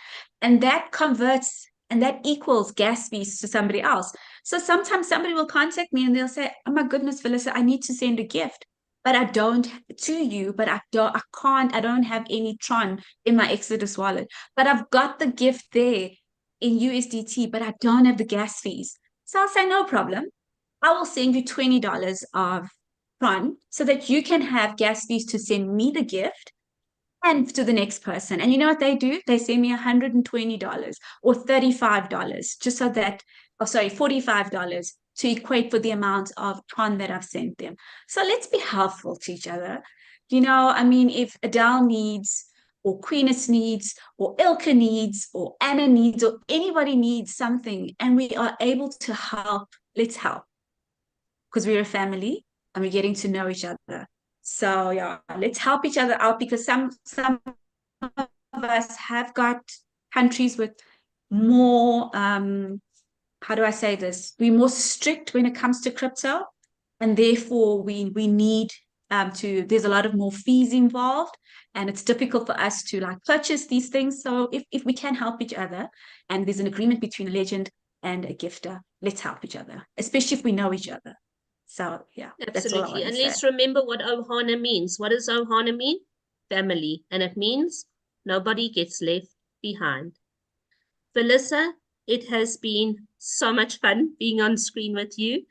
And that converts and that equals gas fees to somebody else. So sometimes somebody will contact me and they'll say, oh my goodness, Melissa, I need to send a gift. But I don't to you, but I don't have any Tron in my Exodus wallet. But I've got the gift there in USDT, but I don't have the gas fees. So I'll say, no problem. I will send you $20 of Tron so that you can have gas fees to send me the gift and to the next person. And you know what they do? They send me $120 or $35 just so that, oh, sorry, $45 to equate for the amount of Tron that I've sent them. So let's be helpful to each other. You know, I mean, if Adele needs, or Queeness needs, or Ilka needs, or Anna needs, or anybody needs something, and we are able to help, let's help. Because we're a family and we're getting to know each other. So yeah, let's help each other out because some of us have got countries with more how do I say this? We're more strict when it comes to crypto, and therefore we need there's a lot of more fees involved, and it's difficult for us to like purchase these things. So if we can help each other, and there's an agreement between a legend and a gifter, let's help each other, especially if we know each other. So yeah, that's all I Absolutely. want And to say. let's remember what Ohana means. What does Ohana mean? Family. And it means nobody gets left behind. Melissa, it has been so much fun being on screen with you.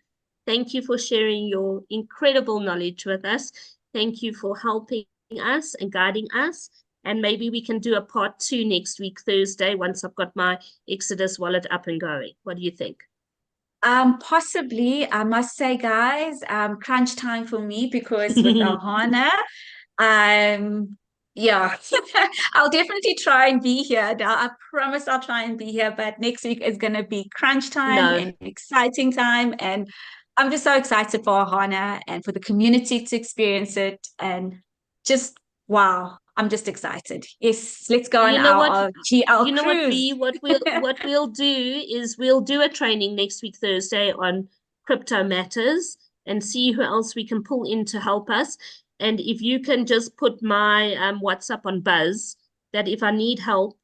Thank you for sharing your incredible knowledge with us. Thank you for helping us and guiding us. And maybe we can do a part 2 next week, Thursday, once I've got my Exodus wallet up and going. What do you think? Possibly, I must say, guys, crunch time for me, because with Ohana, yeah, I'll definitely try and be here. I promise I'll try and be here, but next week is going to be crunch time and exciting time. And I'm just so excited for Ohana and for the community to experience it. And just, wow, I'm just excited. Yes, let's go on our GL cruise. What we'll do is we'll do a training next week, Thursday, on crypto matters and see who else we can pull in to help us. And if you can just put my WhatsApp on buzz, that if I need help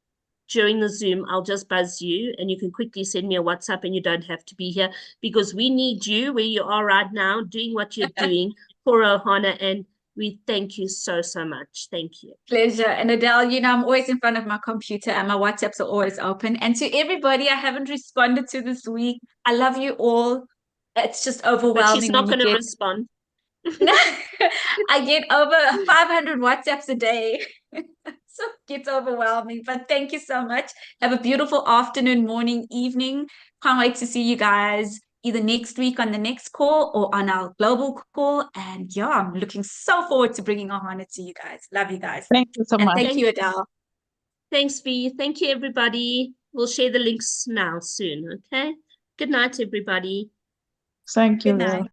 during the Zoom, I'll just buzz you and you can quickly send me a WhatsApp and you don't have to be here, because we need you where you are right now doing what you're doing for Ohana, and we thank you so, so much. Thank you. Pleasure. And Adele, you know, I'm always in front of my computer and my WhatsApps are always open. And to everybody I haven't responded to this week, I love you all. It's just overwhelming. But she's not going to respond. I get over 500 WhatsApps a day. So it gets overwhelming. But thank you so much. Have a beautiful afternoon, morning, evening. Can't wait to see you guys either next week on the next call or on our global call. And yeah, I'm looking so forward to bringing Ohana to you guys. Love you guys. Thank you so much. Thank you, Adele. Thanks, V. Thank you, everybody. We'll share the links now soon, okay? Good night, everybody. Thank you. Good night.